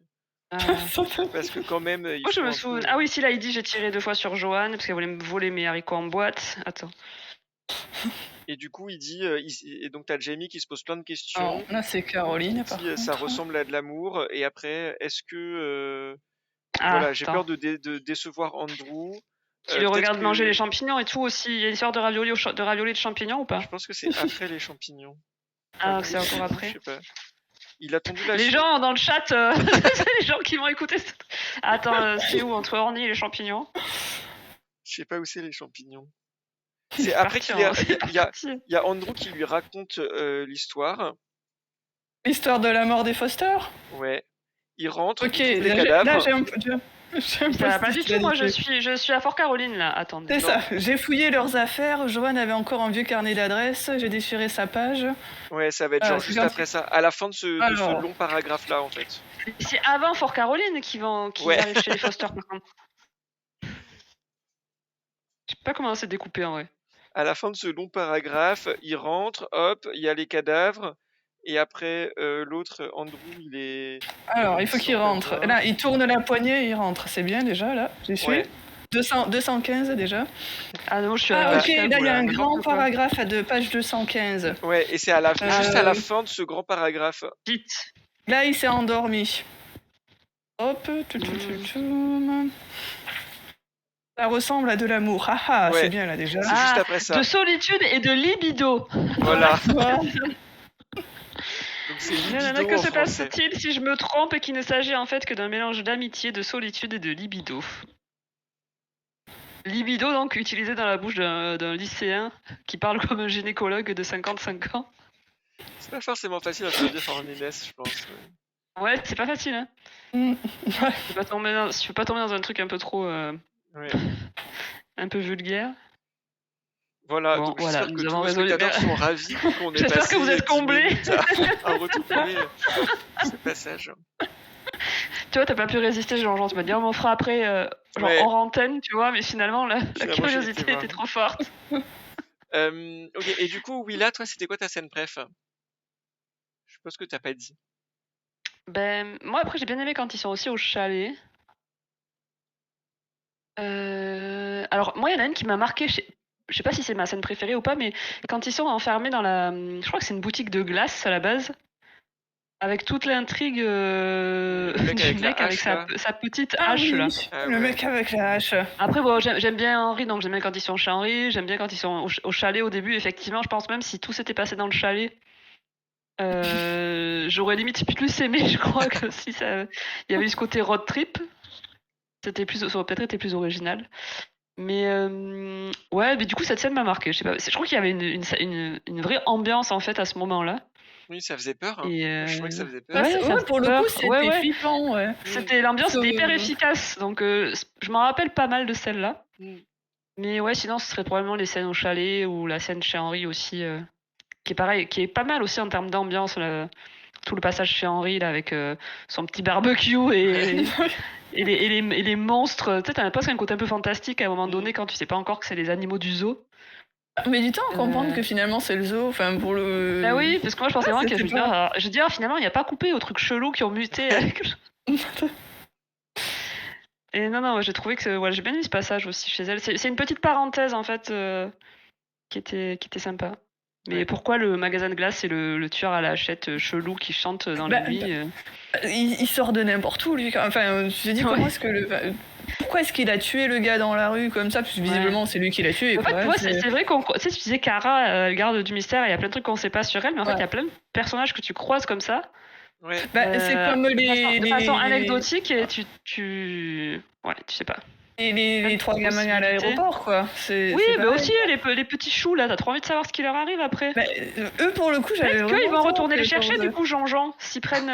Parce que quand même. Moi, je me souviens. Ah oui, si là, il dit j'ai tiré 2 fois sur Joanne parce qu'elle voulait me voler mes haricots en boîte. Attends. Et du coup, il dit. Et donc, t'as Jamie qui se pose plein de questions. Là, c'est Caroline. Il dit, ça ressemble à de l'amour. Et après, est-ce que. Voilà, j'ai peur de décevoir Andrew. Tu le regardes manger les champignons et tout aussi. Il y a une histoire de ravioli de champignons ou pas? Je pense que c'est après les champignons. C'est encore après. Je sais pas. Il a tendu la. Les gens dans le chat, c'est les gens qui vont écouter. Attends, c'est où entre Orny et les champignons? Je sais pas où c'est les champignons. C'est après qu'il y a Andrew qui lui raconte l'histoire. L'histoire de la mort des Foster? Ouais. Il rentre, ok, il trouve les cadavres. Là, j'ai un peu ça va pas du tout, moi je suis à Fort Caroline là, attendez. C'est ça, j'ai fouillé leurs affaires, Joanne avait encore un vieux carnet d'adresses, j'ai déchiré sa page. Ouais, ça va être genre juste après ça, à la fin de ce long paragraphe là en fait. C'est avant Fort Caroline qui arrive chez les Foster par contre. Je sais pas comment c'est découpé en vrai. À la fin de ce long paragraphe, il rentre, hop, il y a les cadavres. Et après, l'autre, Andrew, il est. Alors, il faut qu'il rentre. Là, il tourne la poignée et il rentre. C'est bien déjà, là. J'y suis. Ouais. 215 déjà. Ah non, je suis Ah, à. ok, là il y a un n'importe grand quoi. paragraphe de page 215. Ouais, et c'est juste à la fin de ce grand paragraphe. Vite. Là, il s'est endormi. Hop, ça ressemble à de l'amour. Ah ah, Ouais. c'est bien là déjà. C'est juste après ça. De solitude et de libido. Voilà. Voilà. Donc c'est libido Que en se français. passe-t-il si je me trompe et qu'il ne s'agit en fait que d'un mélange d'amitié, de solitude et de libido? Libido, donc, utilisé dans la bouche d'un lycéen qui parle comme un gynécologue de 55 ans. C'est pas forcément facile à traduire par Inès, je pense. Ouais, c'est pas facile, hein. Ouais. Je peux pas tomber dans un truc un peu trop... Ouais. un peu vulgaire. Voilà, Bon, donc voilà, j'espère que nous tous avons nos résolu. spectateurs sont ravis qu'on ait J'espère passé que vous êtes 10 comblés. minutes à retrouver ce passage. Tu vois, t'as pas pu résister, genre tu m'as dit, on m'en fera après, genre Ouais. hors antenne, tu vois, mais finalement, la Finalement, curiosité j'ai été était trop forte. Ok, et du coup, Willa, toi, c'était quoi ta scène préf? Je suppose que t'as pas dit. Ben, moi, après, j'ai bien aimé quand ils sont aussi au chalet. Alors, moi, il y en a une qui m'a marqué. Je sais pas si c'est ma scène préférée ou pas, mais quand ils sont enfermés dans la. Je crois que c'est une boutique de glace à la base. Avec toute l'intrigue mec du avec la mec avec hache, là. sa petite Ah hache oui, là. Ah le ouais. mec avec la hache. Après, bon, j'aime bien Henri, donc j'aime bien quand ils sont chez Henri. J'aime bien quand ils sont au chalet au début. Effectivement, je pense même si tout s'était passé dans le chalet, j'aurais limite plus aimé, je crois, que si ça. Il y avait eu ce côté road trip. Ça aurait peut-être été plus original. Mais ouais, mais du coup, cette scène m'a marqué. Je sais pas. Je crois qu'il y avait une vraie ambiance en fait à ce moment-là. Oui, ça faisait peur. Hein. Et Je trouvais que ça faisait peur. Ouais, Ouais, ça ouais, pour le peur. coup, c'était Ouais. flippant, ouais. C'était l'ambiance Parce que- était hyper efficace. Donc je m'en rappelle pas mal de celle-là. Mm. Mais ouais, sinon ce serait probablement les scènes au chalet ou la scène chez Henri aussi, qui est pareil, qui est pas mal aussi en termes d'ambiance. Tout le passage chez Henri là avec son petit barbecue et les monstres. Tu sais, t'as presque un côté un peu fantastique à un moment donné quand tu sais pas encore que c'est les animaux du zoo. Mais du temps à comprendre que finalement c'est le zoo, enfin pour le. Bah oui, parce que moi je pensais vraiment que c'était je veux dire, finalement il n'y a pas coupé aux trucs chelous qui ont muté avec. Et non, j'ai trouvé que j'ai bien aimé ce passage aussi chez elle. C'est une petite parenthèse en fait qui était sympa. Mais Ouais. pourquoi le magasin de glace et le tueur à la hachette chelou qui chante dans la nuit Il sort de n'importe où, lui. Enfin, tu te dis comment est-ce que pourquoi est-ce qu'il a tué le gars dans la rue comme ça? Parce que visiblement, c'est lui qui l'a tué. En fait, tu vois, c'est vrai qu'on. Tu sais, tu disais Kara, garde du mystère, il y a plein de trucs qu'on sait pas sur elle, mais en fait, il y a plein de personnages que tu croises comme ça. Ouais. C'est comme de façon anecdotique et tu. Ouais, tu sais pas. Et les trois gamins à l'aéroport, quoi. Oui, mais aussi les petits choux là, t'as trop envie de savoir ce qui leur arrive après. Eux, pour le coup, j'avais vraiment. Ils vont retourner les chercher du coup, Jean-Jean, s'ils prennent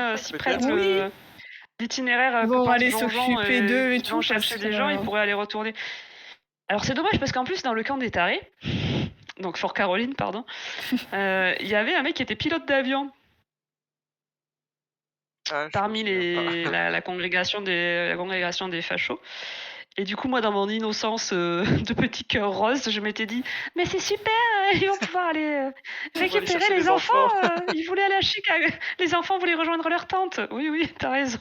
l'itinéraire. Ils vont aller s'occuper d'eux et tout. Chercher des gens, ils pourraient aller retourner. Alors c'est dommage parce qu'en plus, dans le camp des tarés, donc Fort Caroline, pardon, il y avait un mec qui était pilote d'avion. Parmi la congrégation des fachos. Et du coup, moi, dans mon innocence de petit cœur rose, je m'étais dit, mais c'est super, ils vont pouvoir aller récupérer les enfants. Ils voulaient aller à Chicago. Les enfants voulaient rejoindre leur tante. Oui, t'as raison.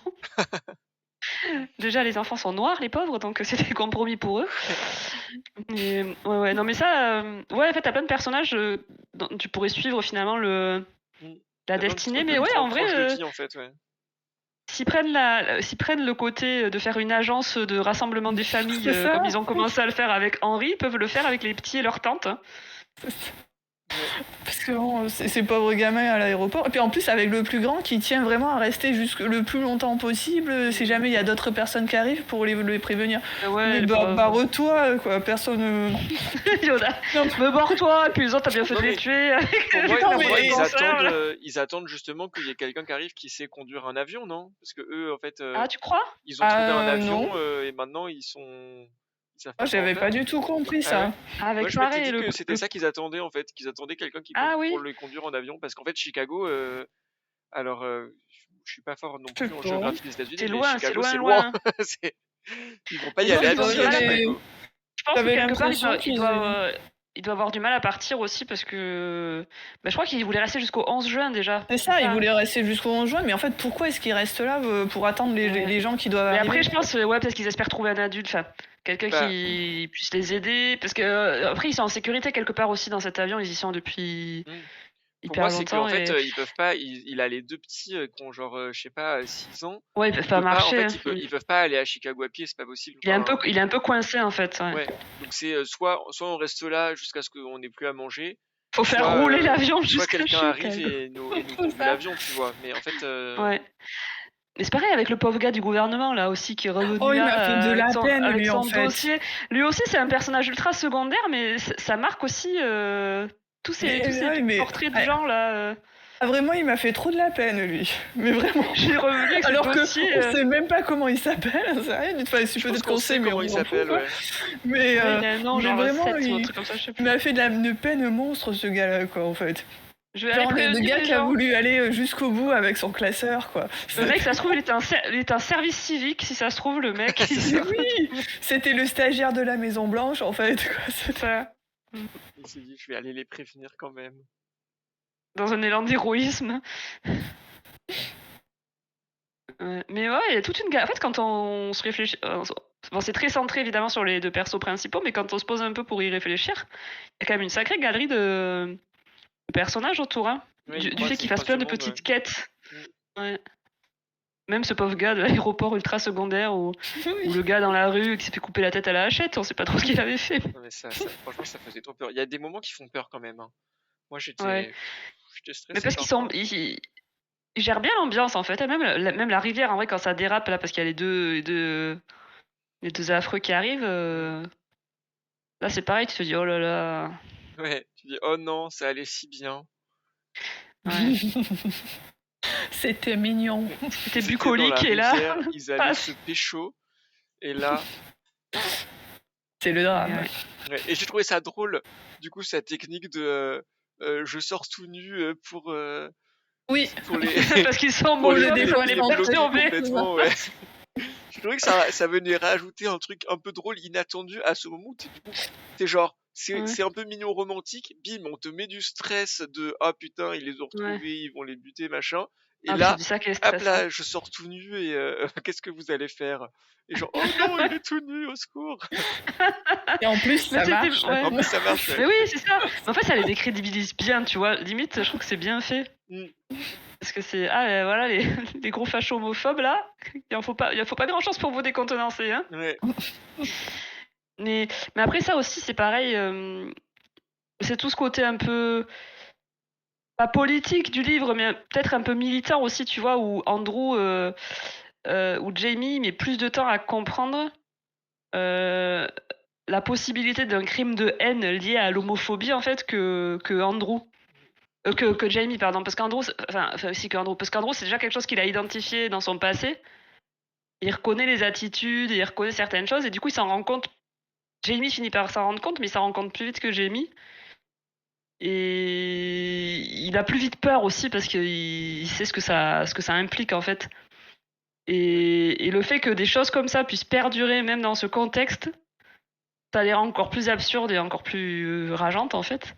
Déjà, les enfants sont noirs, les pauvres, donc c'était compromis pour eux. Et, ouais, non, mais ça, en fait, t'as plein de personnages dont tu pourrais suivre finalement la destinée, mais ouais, en vrai. En fait, ouais. S'ils prennent le côté de faire une agence de rassemblement des familles, comme ils ont commencé à le faire avec Henri, ils peuvent le faire avec les petits et leurs tantes. Parce que bon, ces pauvres gamins à l'aéroport. Et puis en plus, avec le plus grand qui tient vraiment à rester le plus longtemps possible, si jamais il y a d'autres personnes qui arrivent pour les prévenir. Ouais, mais barre-toi, quoi. Personne. Me barre-toi, et puis les autres, t'as bien fait de les tuer. Pour moi, ils attendent justement qu'il y ait quelqu'un qui arrive qui sait conduire un avion, non? Parce que eux, en fait. Ah, tu crois? Ils ont trouvé un avion et maintenant ils sont. J'avais pas du tout compris ça. Avec je m'étais dit que c'était ça qu'ils attendaient en fait, qu'ils attendaient quelqu'un qui pour les conduire en avion, parce qu'en fait Chicago, alors je suis pas fort non plus en géographie des États-Unis, mais Chicago c'est loin. Ils vont pas y aller à pied. Je pense que quelque part il doit avoir du mal à partir aussi parce que je crois qu'il voulait rester jusqu'au 11 juin déjà. C'est ça, il voulait rester jusqu'au 11 juin, mais en fait, pourquoi est-ce qu'il reste là pour attendre les gens qui doivent Mais arriver? après, je pense, peut-être qu'ils espèrent trouver un adulte, enfin, quelqu'un qui puisse les aider, parce que après, ils sont en sécurité quelque part aussi dans cet avion, ils y sont depuis Pour hyper moi, c'est qu'en longtemps. fait, ils peuvent pas. Il a les deux petits qui ont genre, je sais pas, 6 ans. Ouais, ils peuvent pas En marcher. fait, ils peuvent pas aller à Chicago à pied, c'est pas possible. Il est un peu coincé en fait. Ouais. Ouais. Donc c'est soit on reste là jusqu'à ce qu'on n'ait plus à manger. Faut faire rouler l'avion Soit jusqu'à quelqu'un Chicago. arrive et nous conduit l'avion, tu vois. Mais en fait. Ouais. Mais c'est pareil avec le pauvre gars du gouvernement là aussi qui est revenu Oh, il m'a fait de la peine avec lui son en fait. dossier. Lui aussi c'est un personnage ultra secondaire, mais ça marque aussi tous ces portraits de gens là. Ah, vraiment, il m'a fait trop de la peine, lui. Mais vraiment. J'ai revenu avec alors ce dossier. On sait même pas comment il s'appelle, c'est rien. Enfin, peut-être qu'on sait, mais comment il s'appelle, ouais. Mais, non, genre vraiment, 7 ou un truc comme ça, je sais plus. Il m'a fait de la peine monstre, ce gars-là, quoi, en fait. Je vais aller le gars qui a voulu aller jusqu'au bout avec son classeur, quoi. Le mec, ça se trouve, il était un service civique, si ça se trouve, le mec. Oui, c'était le stagiaire de la Maison Blanche, en fait, quoi. C'est ça. Il s'est dit, je vais aller les prévenir quand même. Dans un élan d'héroïsme. Mais ouais, il y a toute une... En fait, quand on se réfléchit... Bon, c'est très centré, évidemment, sur les deux persos principaux, mais quand on se pose un peu pour y réfléchir, il y a quand même une sacrée galerie de personnages autour, hein. Oui, du fait qu'il fasse plein de petites quêtes. Ouais. Même ce pauvre gars de l'aéroport ultra secondaire ou le gars dans la rue qui s'est fait couper la tête à la hachette, on sait pas trop ce qu'il avait fait. Non, mais franchement, ça faisait trop peur. Il y a des moments qui font peur quand même. Hein. Moi, j'étais stressé. Mais parce qu'ils gèrent bien l'ambiance en fait. Même la rivière, en vrai, quand ça dérape, là, parce qu'il y a les deux affreux qui arrivent, là c'est pareil, tu te dis oh là là. Ouais, tu dis oh non, ça allait si bien. Ouais. C'était mignon. C'était bucolique et là. Ils allaient se pécho et là. C'est le drame. Ouais. Et j'ai trouvé ça drôle, du coup, sa technique de je sors tout nu pour. Oui, pour les... parce qu'ils sont beaux, des fois les complètement, ouais. Je trouvais que ça venait rajouter un truc un peu drôle, inattendu à ce moment où t'es genre. C'est un peu mignon romantique, bim, on te met du stress de ah putain, ils les ont retrouvés, ils vont les buter, machin. Et là, hop là, je sors tout nu et qu'est-ce que vous allez faire? Et genre, oh non, il est tout nu, au secours! Et en plus, ça marche. Ouais. En plus, ça marche. Ouais. Mais oui, c'est ça. Mais en fait, ça les décrédibilise bien, tu vois. Limite, je trouve que c'est bien fait. Parce que c'est voilà les gros fachos homophobes là, il faut pas grand chose pour vous décontenancer, hein. Ouais. Mais après ça aussi c'est pareil, c'est tout ce côté un peu pas politique du livre, mais peut-être un peu militant aussi, tu vois, où Andrew ou Jamie met plus de temps à comprendre la possibilité d'un crime de haine lié à l'homophobie en fait que Andrew. Que Jamie, pardon, parce qu'Andrew, parce qu'Andrew, c'est déjà quelque chose qu'il a identifié dans son passé. Il reconnaît les attitudes, il reconnaît certaines choses, et du coup, il s'en rend compte. Jamie finit par s'en rendre compte, mais il s'en rend compte plus vite que Jamie. Et il a plus vite peur aussi, parce qu'il sait ce que ça implique, en fait. Et le fait que des choses comme ça puissent perdurer, même dans ce contexte, ça les rend encore plus absurdes et encore plus rageantes, en fait.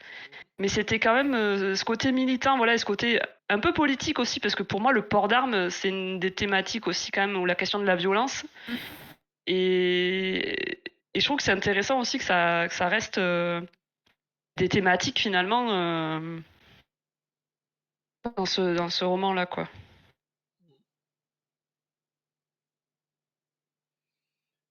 Mais c'était quand même ce côté militant, voilà, et ce côté un peu politique aussi, parce que pour moi, le port d'armes, c'est une des thématiques aussi, quand même, ou la question de la violence. Et je trouve que c'est intéressant aussi que ça reste des thématiques, finalement, dans ce roman-là, quoi.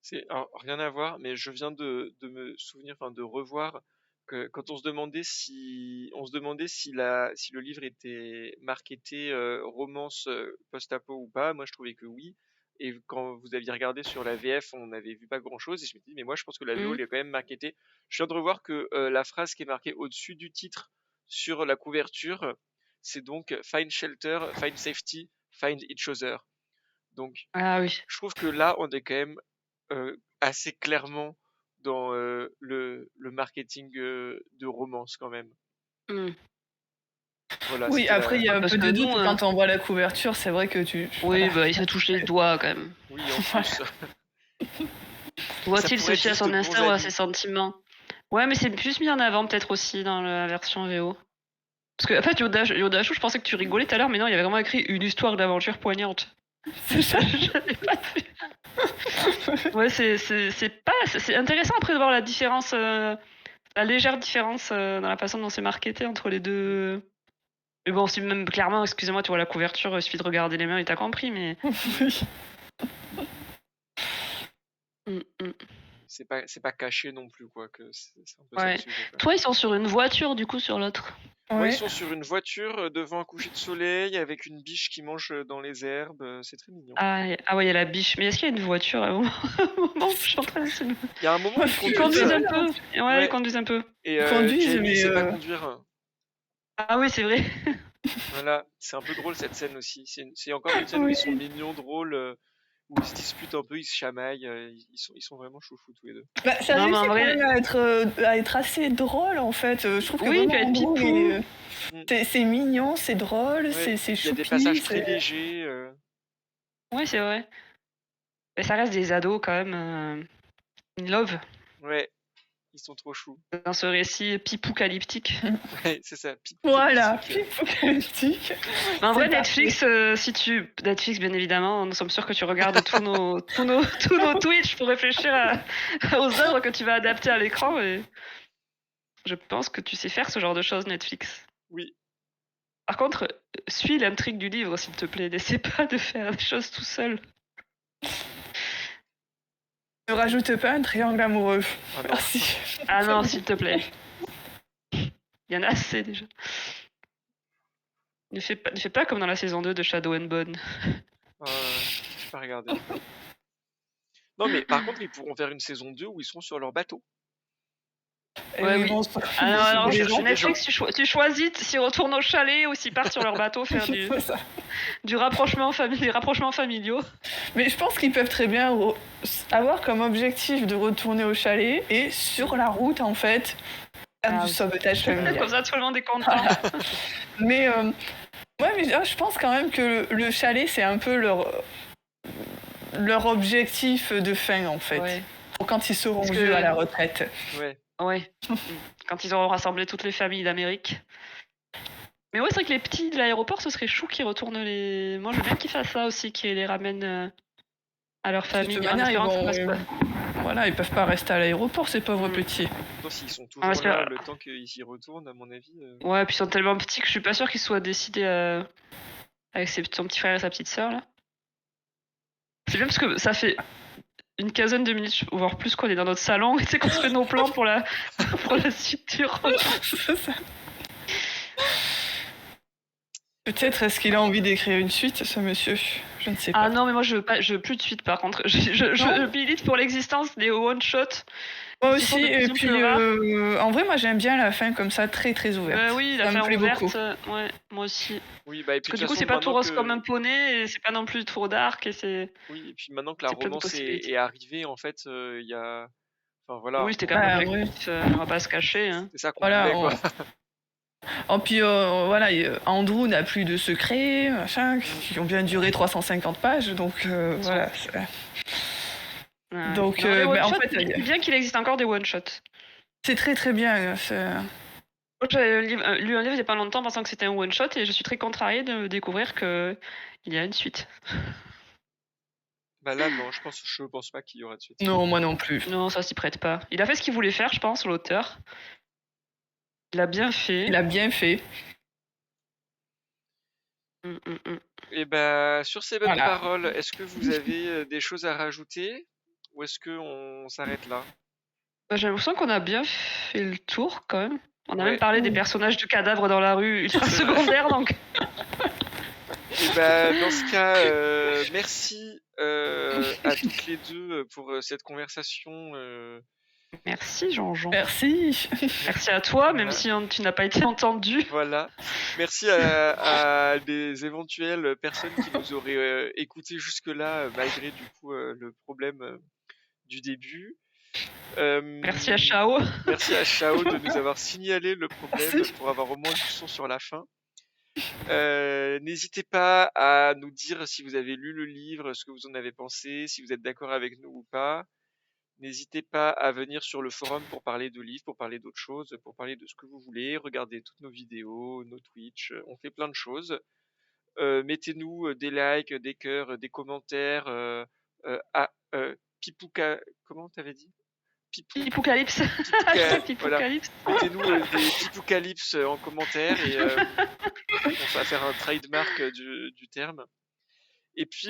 C'est rien à voir, mais je viens de me souvenir, enfin de revoir que quand on se demandait si le livre était marketé romance post-apo ou pas, moi je trouvais que oui. Et quand vous aviez regardé sur la VF, on n'avait vu pas grand-chose. Et je me dis, mais moi je pense que la VO elle est quand même marketée. Je viens de revoir que la phrase qui est marquée au-dessus du titre sur la couverture, c'est donc Find shelter, find safety, find each other. Donc, je trouve que là, on est quand même assez clairement dans le marketing de romance quand même. Voilà, oui, après il y a un peu de doute quand on voit la couverture, c'est vrai que tu... Oui, il se touche les doigts quand même. Oui, en plus. Voit-il ceci à son instinct ou à ses sentiments? Ouais, mais c'est plus mis en avant peut-être aussi dans la version VO. Parce que en fait, Yoda Chou, je pensais que tu rigolais tout à l'heure, mais non, il y avait vraiment écrit une histoire d'aventure poignante. C'est ça. J'avais pas vu. Ouais, c'est intéressant après de voir la différence, la légère différence dans la façon dont c'est marketé entre les deux. Mais bon, si même clairement, excusez-moi, tu vois la couverture, il suffit de regarder les mains et t'as compris, mais. Oui. C'est pas caché non plus, quoi, que c'est un peu ça le Ouais. sujet, quoi. Toi, ils sont sur une voiture, du coup, sur l'autre. Ouais, Ouais. ils sont sur une voiture devant un coucher de soleil avec une biche qui mange dans les herbes. C'est très mignon. Ah ouais, il y a la biche. Mais est-ce qu'il y a une voiture à un moment je suis en train de... Il y a un moment où ils Ils conduisent conduisent un peu. Ouais, Ouais. ils conduisent un peu. et Ils conduisent, Jamie mais, sait pas conduire. Ah oui, c'est vrai. Voilà, c'est un peu drôle cette scène aussi. C'est encore une scène où Oui. ils sont mignons, drôles, où ils se disputent un peu, ils se chamaillent. Ils sont vraiment chouchous tous les deux. Bah, ça Non, mais réussit en quand vrai- même à être assez drôle en fait. Je trouve que Oui, vraiment puis être Andrew, pipou. c'est mignon, c'est drôle, Ouais, c'est il y a des choupi. passages très légers. Oui, c'est vrai. Mais ça reste des ados quand même. In love. Ouais, ils sont trop choux. Dans ce récit pipoucalyptique. Ouais, c'est ça. Voilà, Pipocalyptique. apocalyptique. Mais en vrai, C'est Netflix, Netflix, bien évidemment, nous sommes sûrs que tu regardes tous nos Twitch pour réfléchir aux œuvres que tu vas adapter à l'écran. Et je pense que tu sais faire ce genre de choses, Netflix. Oui, Par contre, suis l'intrigue du livre, s'il te plaît. N'essaie pas de faire des choses tout seul. Ne rajoute pas un triangle amoureux. ah non. Merci. Ah non, s'il te plaît. Il y en a assez déjà. Ne fais pas comme dans la saison 2 de Shadow and Bone. J'ai pas regardé. Non, mais par contre, ils pourront faire une saison 2 où ils sont sur leur bateau. Et Ouais, oui, oui. bon, Alors, vont chercher des Netflix, tu choisis s'ils retournent au chalet ou s'ils partent sur leur bateau faire c'est ça. du rapprochement des rapprochements familiaux. Mais je pense qu'ils peuvent très bien avoir comme objectif de retourner au chalet et sur la route en fait faire Ah du oui. sauvetage familial. Comme ça, tout le monde est content. Mais ouais, mais je pense quand même que le chalet c'est un peu leur objectif de fin en fait. Ouais. Pour quand ils seront Parce que- vieux à la retraite. Ouais. Ouais. Quand ils auront rassemblé toutes les familles d'Amérique. Mais ouais, c'est vrai que les petits de l'aéroport, ce serait chou qu'ils retournent les. Moi, je veux bien qu'ils fassent ça aussi, qu'ils les ramènent à leur De famille. toute en manière, espérant que ça passe pas. voilà, ils peuvent pas rester à l'aéroport ces pauvres Mm. petits. Non, s'ils sont toujours parce que- là le temps qu'ils y retournent, à mon avis. Ouais, puis ils sont tellement petits que je suis pas sûre qu'ils soient décidés avec son petit frère et sa petite sœur là. C'est bien parce que ça fait une quinzaine de minutes, voire plus, qu'on est dans notre salon et tu sais qu'on se fait nos plans pour la suite du roman. C'est ça. Peut-être est-ce qu'il a envie d'écrire une suite, ce monsieur? Je ne sais pas. Ah non, mais moi je veux plus de suite par contre. Je milite pour l'existence des one-shots. Moi Qui sont aussi, de plus et en puis plus rares. en vrai, moi j'aime bien la fin comme ça, très très ouverte. Oui, Ça la me fin plaît ouverte, beaucoup. ouais, moi aussi. Oui, bah, et puis Parce que de du coup, toute c'est façon, pas tout maintenant rose que- comme un poney et c'est pas non plus trop dark et c'est. Oui, et puis maintenant que la C'est plein de romance possibilités. est arrivée, en fait, il y a. Enfin voilà. Oui, c'était quand même Bah, objectif, on va pas se cacher. Hein. C'est ça qu'on Voilà. voulait, quoi. Oh, puis voilà, Andrew n'a plus de secrets, machin, qui ont bien duré 350 pages, donc voilà. Ouais. Donc, Non, les bah, en one-shots, fait, c'est bien qu'il existe encore des one-shots. C'est très très bien. Moi, j'avais lu un livre il y a pas longtemps pensant que c'était un one-shot et je suis très contrariée de découvrir qu'il y a une suite. Bah là, non, je pense pas qu'il y aura de suite. Non, moi non plus. Non, ça s'y prête pas. Il a fait ce qu'il voulait faire, je pense, l'auteur. Il a bien fait. Il a bien fait. Et bah, sur ces bonnes Voilà. paroles, est-ce que vous avez des choses à rajouter ou est-ce qu'on s'arrête là? Bah, j'ai l'impression qu'on a bien fait le tour quand même. On a Ouais. même parlé des personnages de cadavres dans la rue ultra secondaires, donc. Et bah, dans ce cas, merci à toutes les deux pour cette conversation. Merci Jean-Jean. Merci. Merci à toi, même Voilà. si tu n'as pas été entendu. Voilà. Merci à des éventuelles personnes qui nous auraient écoutés jusque-là, malgré du coup le problème du début. Merci à Chao. Merci à Chao de nous avoir signalé le problème Merci. pour avoir au moins du son sur la fin. N'hésitez pas à nous dire si vous avez lu le livre, ce que vous en avez pensé, si vous êtes d'accord avec nous ou pas. N'hésitez pas à venir sur le forum pour parler de livres, pour parler d'autres choses, pour parler de ce que vous voulez. Regardez toutes nos vidéos, nos Twitch, on fait plein de choses. Mettez-nous des likes, des cœurs, des commentaires. Pipouka, comment t'avais dit? Pipoucalypse. Voilà. Pipoucalypse. Mettez-nous des pipoucalypse en commentaire et on va faire un trademark du terme. Et puis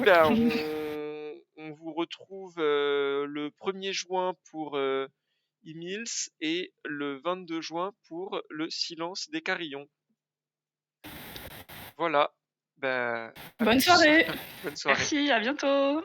on vous retrouve le 1er juin pour Emils et le 22 juin pour le Silence des Carillons. Voilà. Bonne soirée. Bonne soirée. Merci, à bientôt.